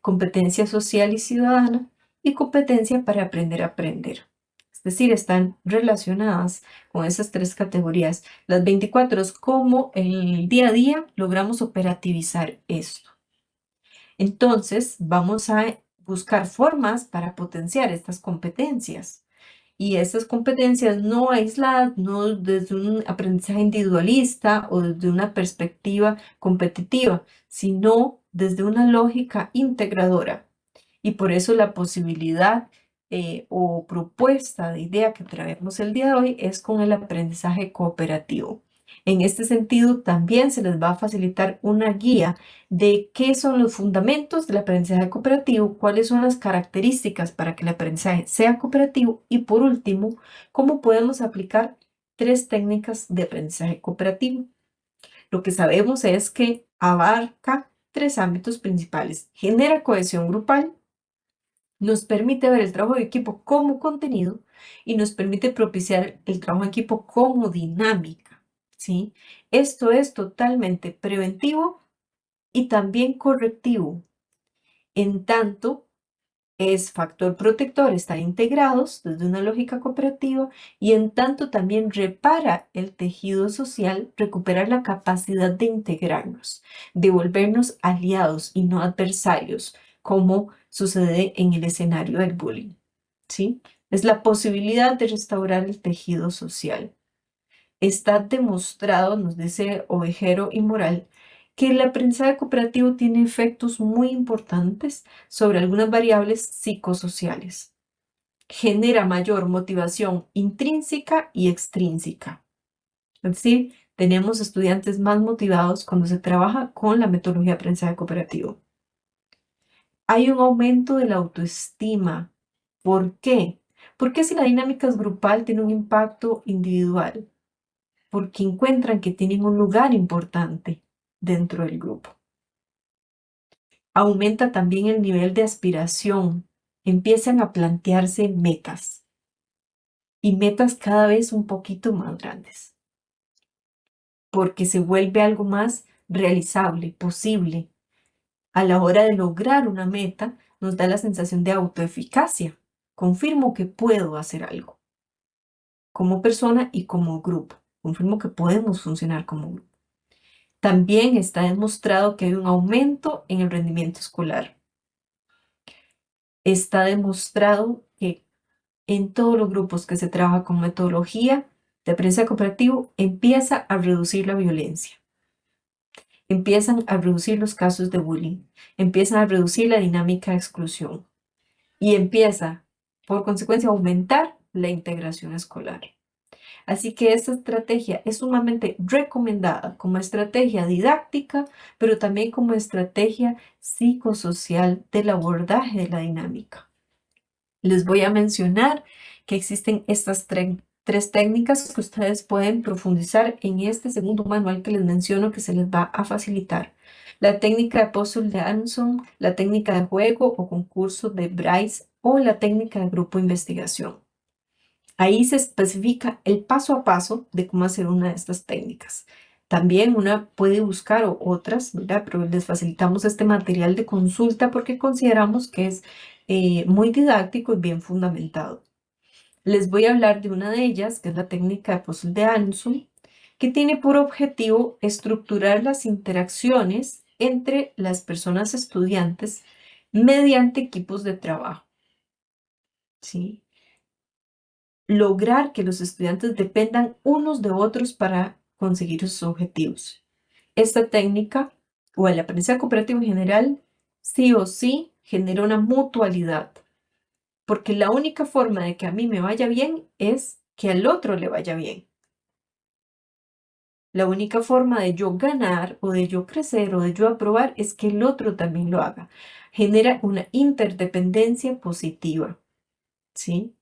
competencia social y ciudadana y competencia para aprender a aprender. Es decir, están relacionadas con esas 3 categorías. Las 24 es cómo en el día a día logramos operativizar esto. Entonces, vamos a buscar formas para potenciar estas competencias. Y estas competencias no aisladas, no desde un aprendizaje individualista o desde una perspectiva competitiva, sino desde una lógica integradora. Y por eso la posibilidad o propuesta de idea que traemos el día de hoy es con el aprendizaje cooperativo. En este sentido, también se les va a facilitar una guía de qué son los fundamentos del aprendizaje cooperativo, cuáles son las características para que el aprendizaje sea cooperativo y, por último, cómo podemos aplicar 3 técnicas de aprendizaje cooperativo. Lo que sabemos es que abarca 3 ámbitos principales. Genera cohesión grupal, nos permite ver el trabajo de equipo como contenido y nos permite propiciar el trabajo en equipo como dinámica, ¿sí? Esto es totalmente preventivo y también correctivo. En tanto, es factor protector estar integrados desde una lógica cooperativa y en tanto también repara el tejido social, recuperar la capacidad de integrarnos, de volvernos aliados y no adversarios, como sucede en el escenario del bullying, ¿sí? Es la posibilidad de restaurar el tejido social. Está demostrado, nos dice Ovejero y Moral, que el aprendizaje cooperativo tiene efectos muy importantes sobre algunas variables psicosociales. Genera mayor motivación intrínseca y extrínseca. Es decir, tenemos estudiantes más motivados cuando se trabaja con la metodología de aprendizaje cooperativo. Hay un aumento de la autoestima. ¿Por qué? Porque si la dinámica es grupal, tiene un impacto individual, porque encuentran que tienen un lugar importante dentro del grupo. Aumenta también el nivel de aspiración. Empiezan a plantearse metas y metas cada vez un poquito más grandes. porque se vuelve algo más realizable, posible. A la hora de lograr una meta, nos da la sensación de autoeficacia. Confirmo que puedo hacer algo como persona y como grupo. Confirmo que podemos funcionar como grupo. También está demostrado que hay un aumento en el rendimiento escolar. Está demostrado que en todos los grupos que se trabaja con metodología de aprendizaje cooperativo empieza a reducir la violencia. Empiezan a reducir los casos de bullying, empiezan a reducir la dinámica de exclusión y empieza, por consecuencia, a aumentar la integración escolar. Así que esta estrategia es sumamente recomendada como estrategia didáctica, pero también como estrategia psicosocial del abordaje de la dinámica. Les voy a mencionar que existen estas tres técnicas que ustedes pueden profundizar en este segundo manual que les menciono, que se les va a facilitar. La técnica de puzzle de Anderson, la técnica de juego o concurso de Bryce o la técnica de grupo de investigación. Ahí se especifica el paso a paso de cómo hacer una de estas técnicas. También una puede buscar otras, ¿verdad? Pero les facilitamos este material de consulta porque consideramos que es muy didáctico y bien fundamentado. Les voy a hablar de una de ellas, que es la técnica de puzzle de Anderson, que tiene por objetivo estructurar las interacciones entre las personas estudiantes mediante equipos de trabajo. ¿Sí? Lograr que los estudiantes dependan unos de otros para conseguir sus objetivos. Esta técnica, o el aprendizaje cooperativo en general, sí o sí genera una mutualidad, porque la única forma de que a mí me vaya bien es que al otro le vaya bien. La única forma de yo ganar o de yo crecer o de yo aprobar es que el otro también lo haga. Genera una interdependencia positiva, ¿sí?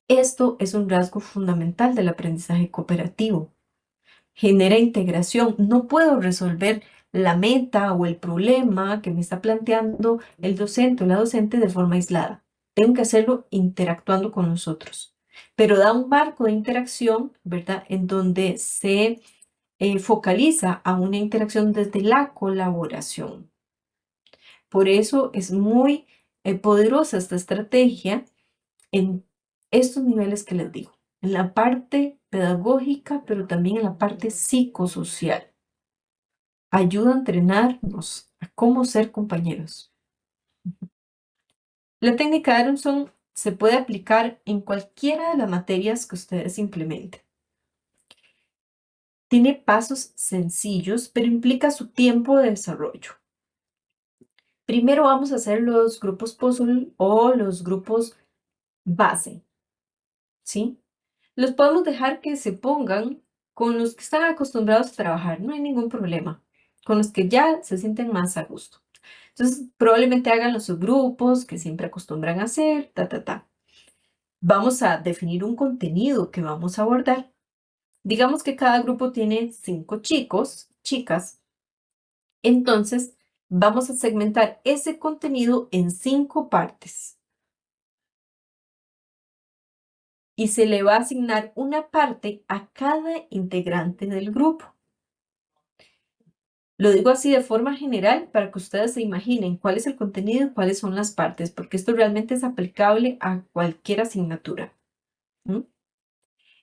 Esto es un rasgo fundamental del aprendizaje cooperativo. Genera integración. No puedo resolver la meta o el problema que me está planteando el docente o la docente de forma aislada. Tengo que hacerlo interactuando con nosotros. Pero da un marco de interacción, ¿verdad? En donde se focaliza a una interacción desde la colaboración. Por eso es muy poderosa esta estrategia en estos niveles que les digo, en la parte pedagógica, pero también en la parte psicosocial. Ayuda a entrenarnos a cómo ser compañeros. La técnica de Aronson se puede aplicar en cualquiera de las materias que ustedes implementen. Tiene pasos sencillos, pero implica su tiempo de desarrollo. Primero vamos a hacer los grupos puzzle o los grupos base, ¿sí? Los podemos dejar que se pongan con los que están acostumbrados a trabajar, no hay ningún problema, con los que ya se sienten más a gusto. Entonces, probablemente hagan los subgrupos que siempre acostumbran a hacer, Vamos a definir un contenido que vamos a abordar. Digamos que cada grupo tiene 5 chicos, chicas. Entonces, vamos a segmentar ese contenido en 5 partes. Y se le va a asignar una parte a cada integrante del grupo. Lo digo así de forma general para que ustedes se imaginen cuál es el contenido y cuáles son las partes, porque esto realmente es aplicable a cualquier asignatura.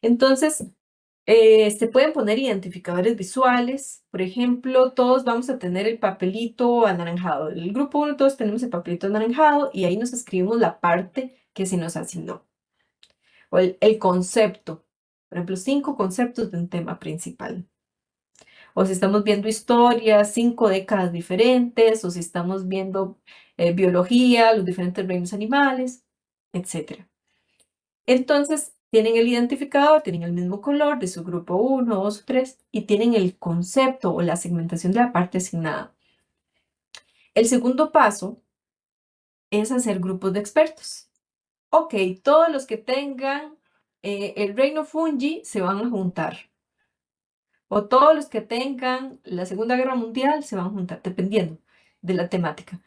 Entonces, se pueden poner identificadores visuales. Por ejemplo, todos vamos a tener el papelito anaranjado. El grupo 1 todos tenemos el papelito anaranjado y ahí nos escribimos la parte que se nos asignó. O el concepto. Por ejemplo, 5 conceptos de un tema principal. O si estamos viendo historia, 5 décadas diferentes, o si estamos viendo biología, los diferentes reinos animales, etc. Entonces, tienen el identificador, tienen el mismo color de su grupo 1, 2, 3 y tienen el concepto o la segmentación de la parte asignada. El segundo paso es hacer grupos de expertos. Ok, todos los que tengan el reino fungi se van a juntar. O todos los que tengan la Segunda Guerra Mundial se van a juntar, dependiendo de la temática.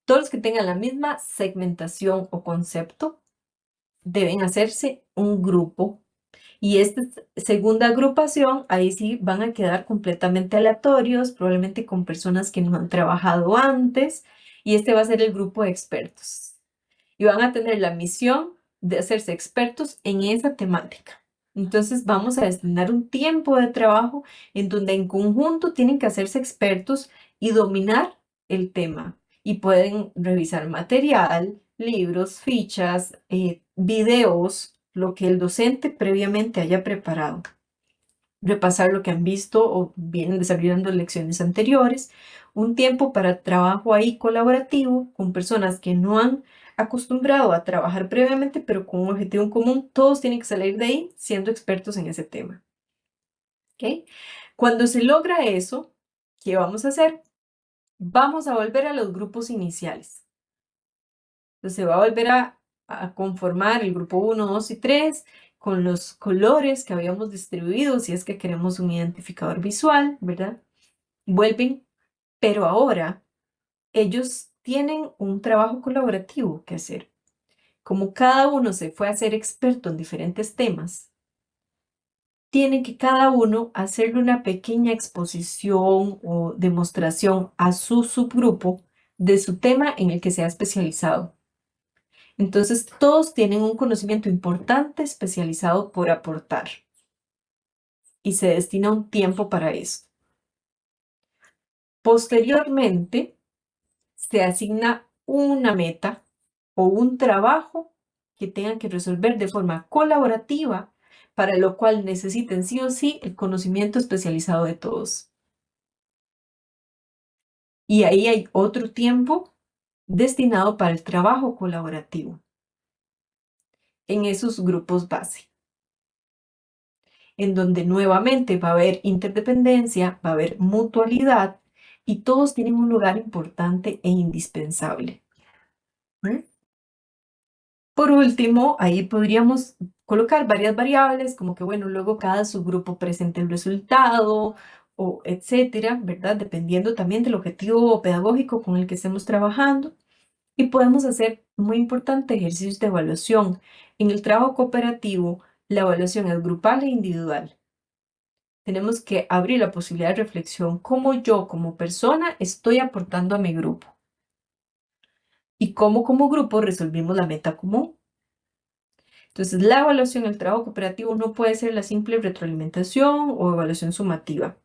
Todos los que tengan la misma segmentación o concepto deben hacerse un grupo Y esta segunda agrupación, ahí sí van a quedar completamente aleatorios, probablemente con personas que no han trabajado antes, y este va a ser el grupo de expertos. Y van a tener la misión de hacerse expertos en esa temática. Entonces vamos a destinar un tiempo de trabajo en donde en conjunto tienen que hacerse expertos y dominar el tema. Y pueden revisar material, libros, fichas, videos, lo que el docente previamente haya preparado. Repasar lo que han visto o vienen desarrollando en lecciones anteriores. Un tiempo para trabajo ahí colaborativo con personas que no han acostumbrado a trabajar previamente, pero con un objetivo en común. Todos tienen que salir de ahí siendo expertos en ese tema. ¿Ok? Cuando se logra eso, ¿qué vamos a hacer? Vamos a volver a los grupos iniciales. Entonces se va a volver a conformar el grupo 1, 2 y 3 con los colores que habíamos distribuido, si es que queremos un identificador visual, ¿verdad? Vuelven, pero ahora ellos tienen un trabajo colaborativo que hacer. Como cada uno se fue a ser experto en diferentes temas, tiene que cada uno hacerle una pequeña exposición o demostración a su subgrupo de su tema en el que se ha especializado. Entonces, todos tienen un conocimiento importante especializado por aportar y se destina un tiempo para eso. Posteriormente, se asigna una meta o un trabajo que tengan que resolver de forma colaborativa, para lo cual necesiten sí o sí el conocimiento especializado de todos. Y ahí hay otro tiempo destinado para el trabajo colaborativo en esos grupos base, en donde nuevamente va a haber interdependencia, va a haber mutualidad y todos tienen un lugar importante e indispensable. Por último, ahí podríamos colocar varias variables, como que, bueno, luego cada subgrupo presente el resultado, o etcétera, ¿verdad? Dependiendo también del objetivo pedagógico con el que estemos trabajando. Y podemos hacer, muy importante, ejercicios de evaluación. En el trabajo cooperativo, la evaluación es grupal e individual. Tenemos que abrir la posibilidad de reflexión, cómo yo como persona estoy aportando a mi grupo y cómo como grupo resolvimos la meta común. Entonces, la evaluación del trabajo cooperativo no puede ser la simple retroalimentación o evaluación sumativa.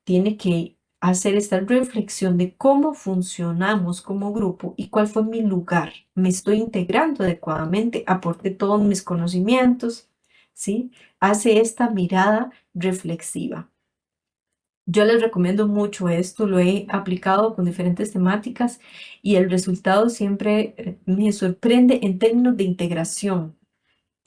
Tiene que hacer esta reflexión de cómo funcionamos como grupo y cuál fue mi lugar. Me estoy integrando adecuadamente, aporté todos mis conocimientos, ¿sí? Hace esta mirada reflexiva. Yo les recomiendo mucho esto, lo he aplicado con diferentes temáticas y el resultado siempre me sorprende en términos de integración.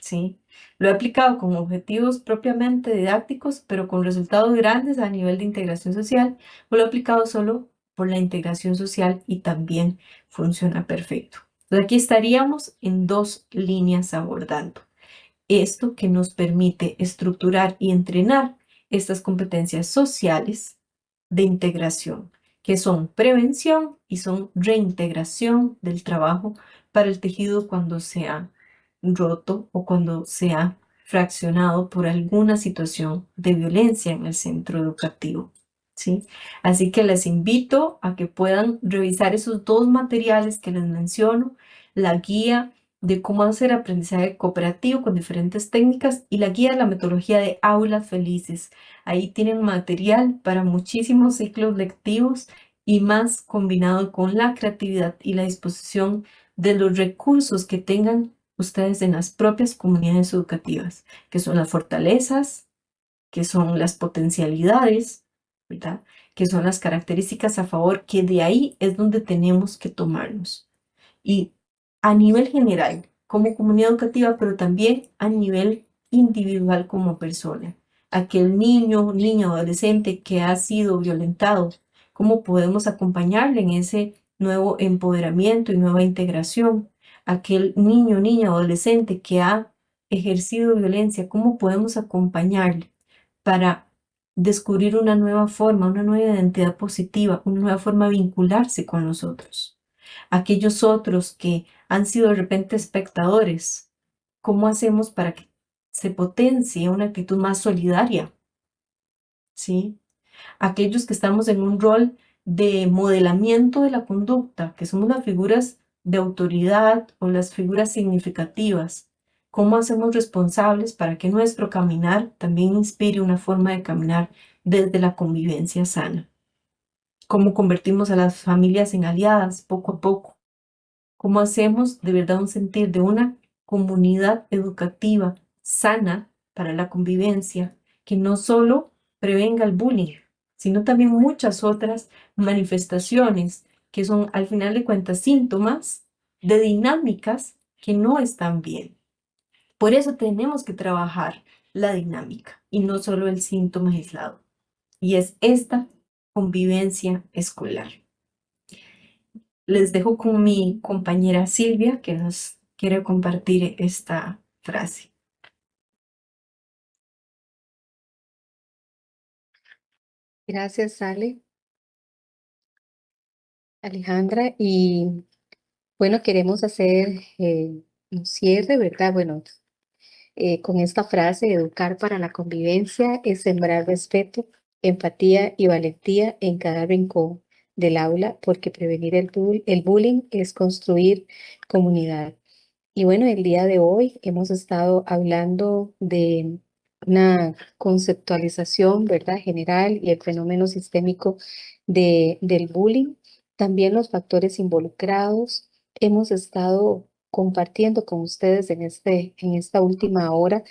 Sí, lo he aplicado con objetivos propiamente didácticos, pero con resultados grandes a nivel de integración social, o lo he aplicado solo por la integración social y también funciona perfecto. Entonces aquí estaríamos en dos líneas abordando esto que nos permite estructurar y entrenar estas competencias sociales de integración, que son prevención y son reintegración del trabajo para el tejido cuando se ha roto o cuando se ha fraccionado por alguna situación de violencia en el centro educativo. ¿Sí? Así que les invito a que puedan revisar esos dos materiales que les menciono, la guía de cómo hacer aprendizaje cooperativo con diferentes técnicas y la guía de la metodología de aulas felices. Ahí tienen material para muchísimos ciclos lectivos y más combinado con la creatividad y la disposición de los recursos que tengan ustedes en las propias comunidades educativas, que son las fortalezas, que son las potencialidades, ¿verdad? Que son las características a favor, que de ahí es donde tenemos que tomarnos. Y a nivel general, como comunidad educativa, pero también a nivel individual como persona. Aquel niño, niña o adolescente que ha sido violentado, ¿cómo podemos acompañarle en ese nuevo empoderamiento y nueva integración? Aquel niño, niña o adolescente que ha ejercido violencia, ¿cómo podemos acompañarle para descubrir una nueva forma, una nueva identidad positiva, una nueva forma de vincularse con los otros? Aquellos otros que han sido de repente espectadores, ¿cómo hacemos para que se potencie una actitud más solidaria, ¿sí? Aquellos que estamos en un rol de modelamiento de la conducta, que somos las figuras de autoridad o las figuras significativas, ¿cómo hacemos responsables para que nuestro caminar también inspire una forma de caminar desde la convivencia sana? ¿Cómo convertimos a las familias en aliadas poco a poco? ¿Cómo hacemos de verdad un sentir de una comunidad educativa sana para la convivencia que no solo prevenga el bullying, sino también muchas otras manifestaciones que son al final de cuentas síntomas de dinámicas que no están bien? Por eso tenemos que trabajar la dinámica y no solo el síntoma aislado. Y es esta convivencia escolar. Les dejo con mi compañera Silvia, que nos quiere compartir esta frase. Gracias, Ale, Alejandra. Y bueno, queremos hacer un cierre, ¿verdad? Bueno, con esta frase: educar para la convivencia es sembrar respeto, empatía y valentía en cada rincón del aula, porque prevenir el bullying es construir comunidad. Y bueno, el día de hoy hemos estado hablando de una conceptualización, ¿verdad?, general y el fenómeno sistémico del bullying, también los factores involucrados. Hemos estado compartiendo con ustedes en esta última hora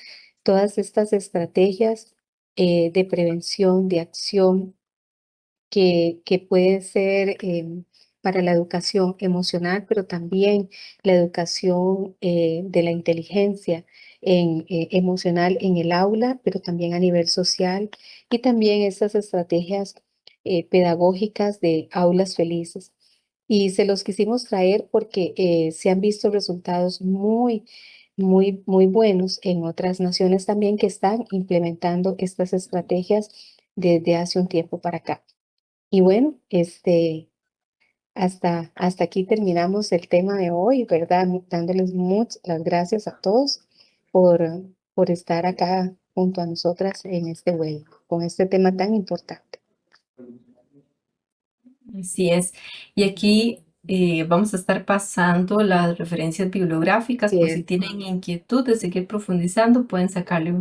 todas estas estrategias de prevención, de acción que pueden ser para la educación emocional, pero también la educación de la inteligencia emocional en el aula, pero también a nivel social, y también estas estrategias pedagógicas de aulas felices. Y se los quisimos traer porque se han visto resultados muy buenos en otras naciones también que están implementando estas estrategias desde hace un tiempo para acá. Y bueno, hasta aquí terminamos el tema de hoy, ¿verdad? Dándoles muchas las gracias a todos por, por estar acá junto a nosotras en este web, con este tema tan importante. Así es. Y aquí vamos a estar pasando las referencias bibliográficas por si tienen inquietud de seguir profundizando, pueden sacarle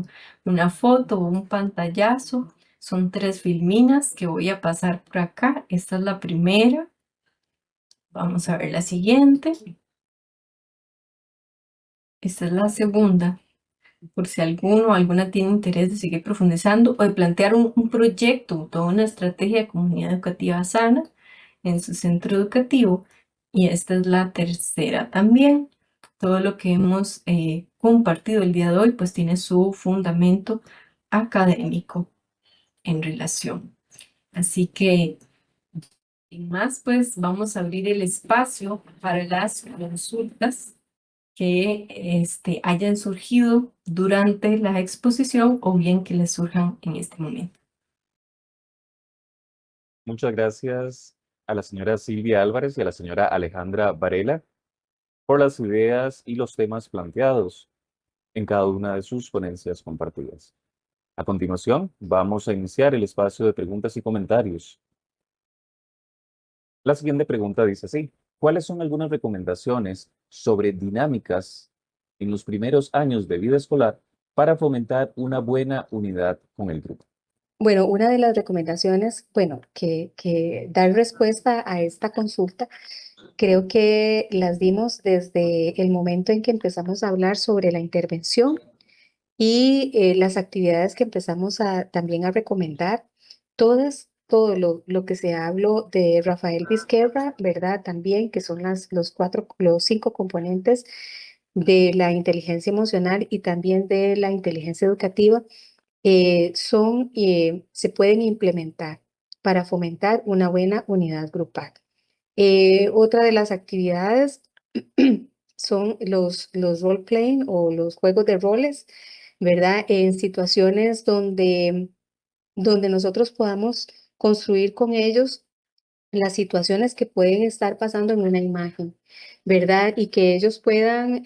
una foto o un pantallazo. Son 3 filminas que voy a pasar por acá. Esta es la primera. Vamos a ver la siguiente. Esta es la segunda. Por si alguno o alguna tiene interés de seguir profundizando o de plantear un proyecto, toda una estrategia de comunidad educativa sana en su centro educativo. Y esta es la tercera también. Todo lo que hemos compartido el día de hoy pues tiene su fundamento académico en relación. Así que, sin más, pues vamos a abrir el espacio para las consultas que hayan surgido durante la exposición o bien que les surjan en este momento. Muchas gracias a la señora Silvia Álvarez y a la señora Alejandra Varela por las ideas y los temas planteados en cada una de sus ponencias compartidas. A continuación, vamos a iniciar el espacio de preguntas y comentarios. La siguiente pregunta dice así: ¿cuáles son algunas recomendaciones sobre dinámicas en los primeros años de vida escolar para fomentar una buena unidad con el grupo? Bueno, una de las recomendaciones, bueno, que dar respuesta a esta consulta, creo que las dimos desde el momento en que empezamos a hablar sobre la intervención y las actividades que empezamos también a recomendar, todo lo que se habló de Rafael Vizquerra, ¿verdad? También, que son los 5 componentes de la inteligencia emocional y también de la inteligencia educativa, se pueden implementar para fomentar una buena unidad grupal. Otra de las actividades son los role playing o los juegos de roles, ¿verdad? En situaciones donde nosotros podamos construir con ellos las situaciones que pueden estar pasando en una imagen, ¿verdad? Y que ellos puedan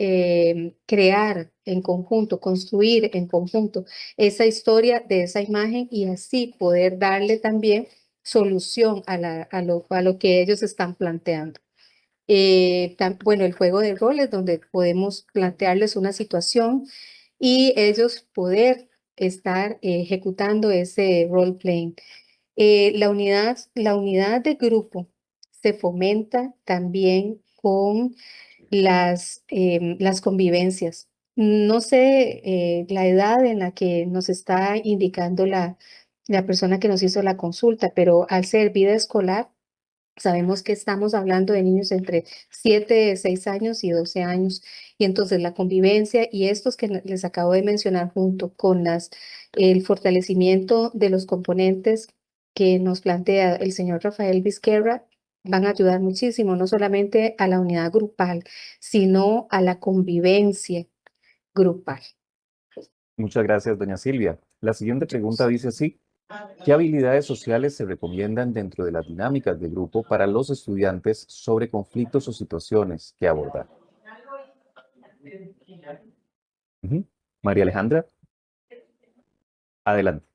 crear en conjunto, construir en conjunto esa historia de esa imagen y así poder darle también solución a lo que ellos están planteando. Bueno, el juego de roles donde podemos plantearles una situación y ellos poder estar ejecutando ese role playing. La unidad de grupo se fomenta también con las convivencias. No sé la edad en la que nos está indicando la persona que nos hizo la consulta, pero al ser vida escolar, sabemos que estamos hablando de niños entre 7, 6 años y 12 años. Y entonces la convivencia y estos que les acabo de mencionar junto con el fortalecimiento de los componentes que nos plantea el señor Rafael Vizquerra van a ayudar muchísimo, no solamente a la unidad grupal, sino a la convivencia grupal. Muchas gracias, doña Silvia. La siguiente pregunta dice así: ¿qué habilidades sociales se recomiendan dentro de las dinámicas de grupo para los estudiantes sobre conflictos o situaciones que abordar? Ujú. María Alejandra, adelante.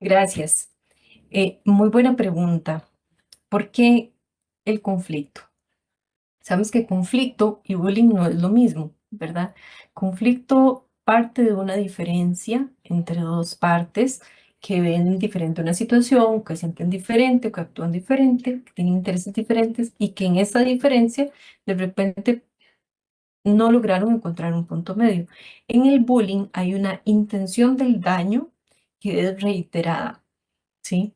Gracias. Muy buena pregunta. ¿Por qué el conflicto? Sabemos que conflicto y bullying no es lo mismo, ¿verdad? Conflicto parte de una diferencia entre dos partes que ven diferente una situación, que sienten diferente, que actúan diferente, que tienen intereses diferentes y que en esa diferencia de repente no lograron encontrar un punto medio. En el bullying hay una intención del daño que es reiterada, ¿sí?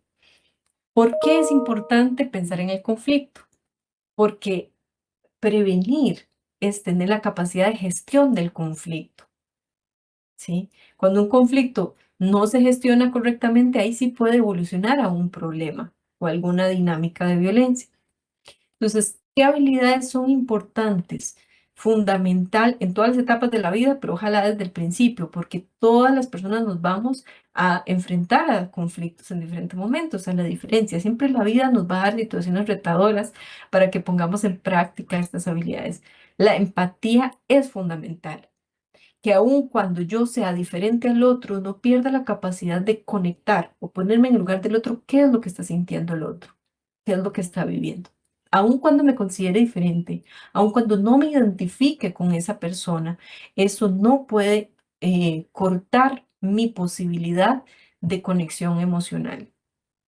¿Por qué es importante pensar en el conflicto? Porque prevenir es tener la capacidad de gestión del conflicto, ¿sí? Cuando un conflicto no se gestiona correctamente, ahí sí puede evolucionar a un problema o alguna dinámica de violencia. Entonces, ¿qué habilidades son importantes? Fundamental en todas las etapas de la vida, pero ojalá desde el principio, porque todas las personas nos vamos a enfrentar a conflictos en diferentes momentos, a la diferencia. Siempre la vida nos va a dar situaciones retadoras para que pongamos en práctica estas habilidades. La empatía es fundamental, que aun cuando yo sea diferente al otro, no pierda la capacidad de conectar o ponerme en el lugar del otro, qué es lo que está sintiendo el otro, qué es lo que está viviendo. Aun cuando me considere diferente, aun cuando no me identifique con esa persona, eso no puede cortar mi posibilidad de conexión emocional.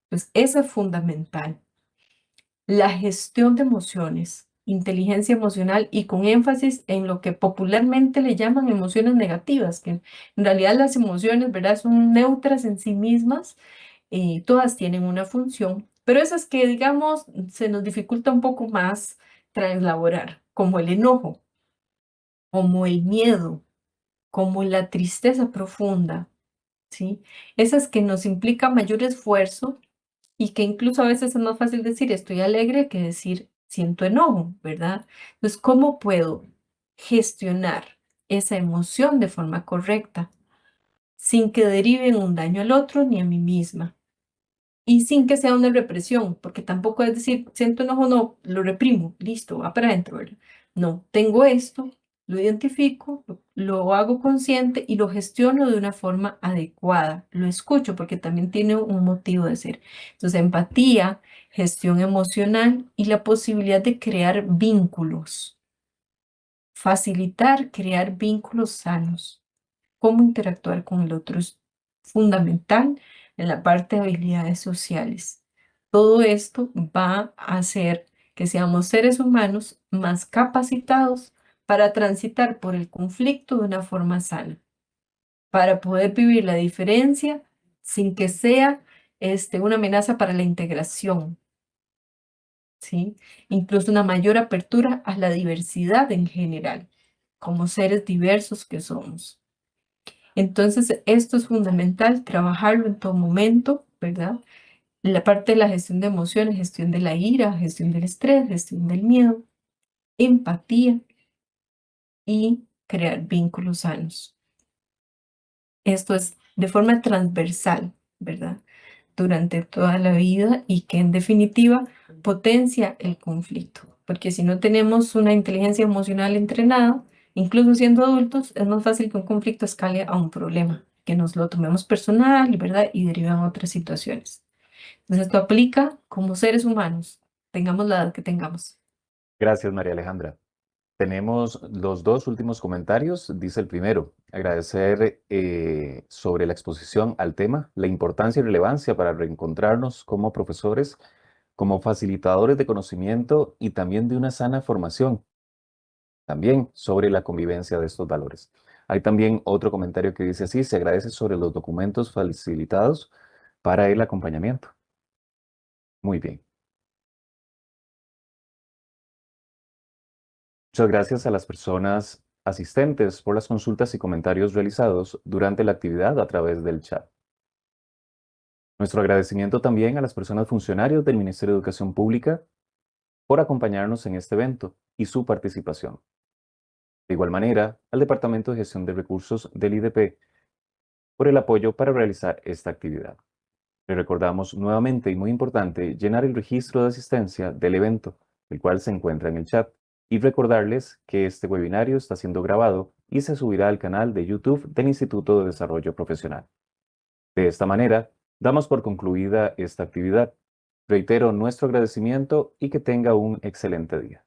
Pues eso es fundamental. La gestión de emociones, inteligencia emocional y con énfasis en lo que popularmente le llaman emociones negativas, que en realidad las emociones, ¿verdad? Son neutras en sí mismas, todas tienen una función, pero esas que, digamos, se nos dificulta un poco más translaborar, como el enojo, como el miedo, como la tristeza profunda, ¿sí? Esas que nos implican mayor esfuerzo y que incluso a veces es más fácil decir estoy alegre que decir siento enojo, ¿verdad? Entonces, ¿cómo puedo gestionar esa emoción de forma correcta sin que derive en un daño al otro ni a mí misma? Y sin que sea una represión, porque tampoco es decir, siento enojo, no, lo reprimo, listo, va para adentro, ¿verdad? No, tengo esto, lo identifico, lo hago consciente y lo gestiono de una forma adecuada. Lo escucho porque también tiene un motivo de ser. Entonces, empatía, gestión emocional y la posibilidad de crear vínculos. Facilitar crear vínculos sanos. Cómo interactuar con el otro es fundamental en la parte de habilidades sociales. Todo esto va a hacer que seamos seres humanos más capacitados para transitar por el conflicto de una forma sana, para poder vivir la diferencia sin que sea una amenaza para la integración, ¿sí? Incluso una mayor apertura a la diversidad en general, como seres diversos que somos. Entonces, esto es fundamental, trabajarlo en todo momento, ¿verdad? La parte de la gestión de emociones, gestión de la ira, gestión del estrés, gestión del miedo, empatía y crear vínculos sanos. Esto es de forma transversal, ¿verdad? durante toda la vida y que en definitiva potencia el conflicto. Porque si no tenemos una inteligencia emocional entrenada, incluso siendo adultos, es más fácil que un conflicto escale a un problema, que nos lo tomemos personal, ¿verdad? Y derive en otras situaciones. Entonces esto aplica como seres humanos, tengamos la edad que tengamos. Gracias, María Alejandra. Tenemos los dos últimos comentarios. Dice el primero, agradecer sobre la exposición al tema, la importancia y relevancia para reencontrarnos como profesores, como facilitadores de conocimiento y también de una sana formación, también sobre la convivencia de estos valores. Hay también otro comentario que dice así, se agradece sobre los documentos facilitados para el acompañamiento. Muy bien. Muchas gracias a las personas asistentes por las consultas y comentarios realizados durante la actividad a través del chat. Nuestro agradecimiento también a las personas funcionarios del Ministerio de Educación Pública por acompañarnos en este evento y su participación. De igual manera, al Departamento de Gestión de Recursos del IDP por el apoyo para realizar esta actividad. Le recordamos nuevamente y muy importante llenar el registro de asistencia del evento, el cual se encuentra en el chat, y recordarles que este webinario está siendo grabado y se subirá al canal de YouTube del Instituto de Desarrollo Profesional. De esta manera, damos por concluida esta actividad. Reitero nuestro agradecimiento y que tenga un excelente día.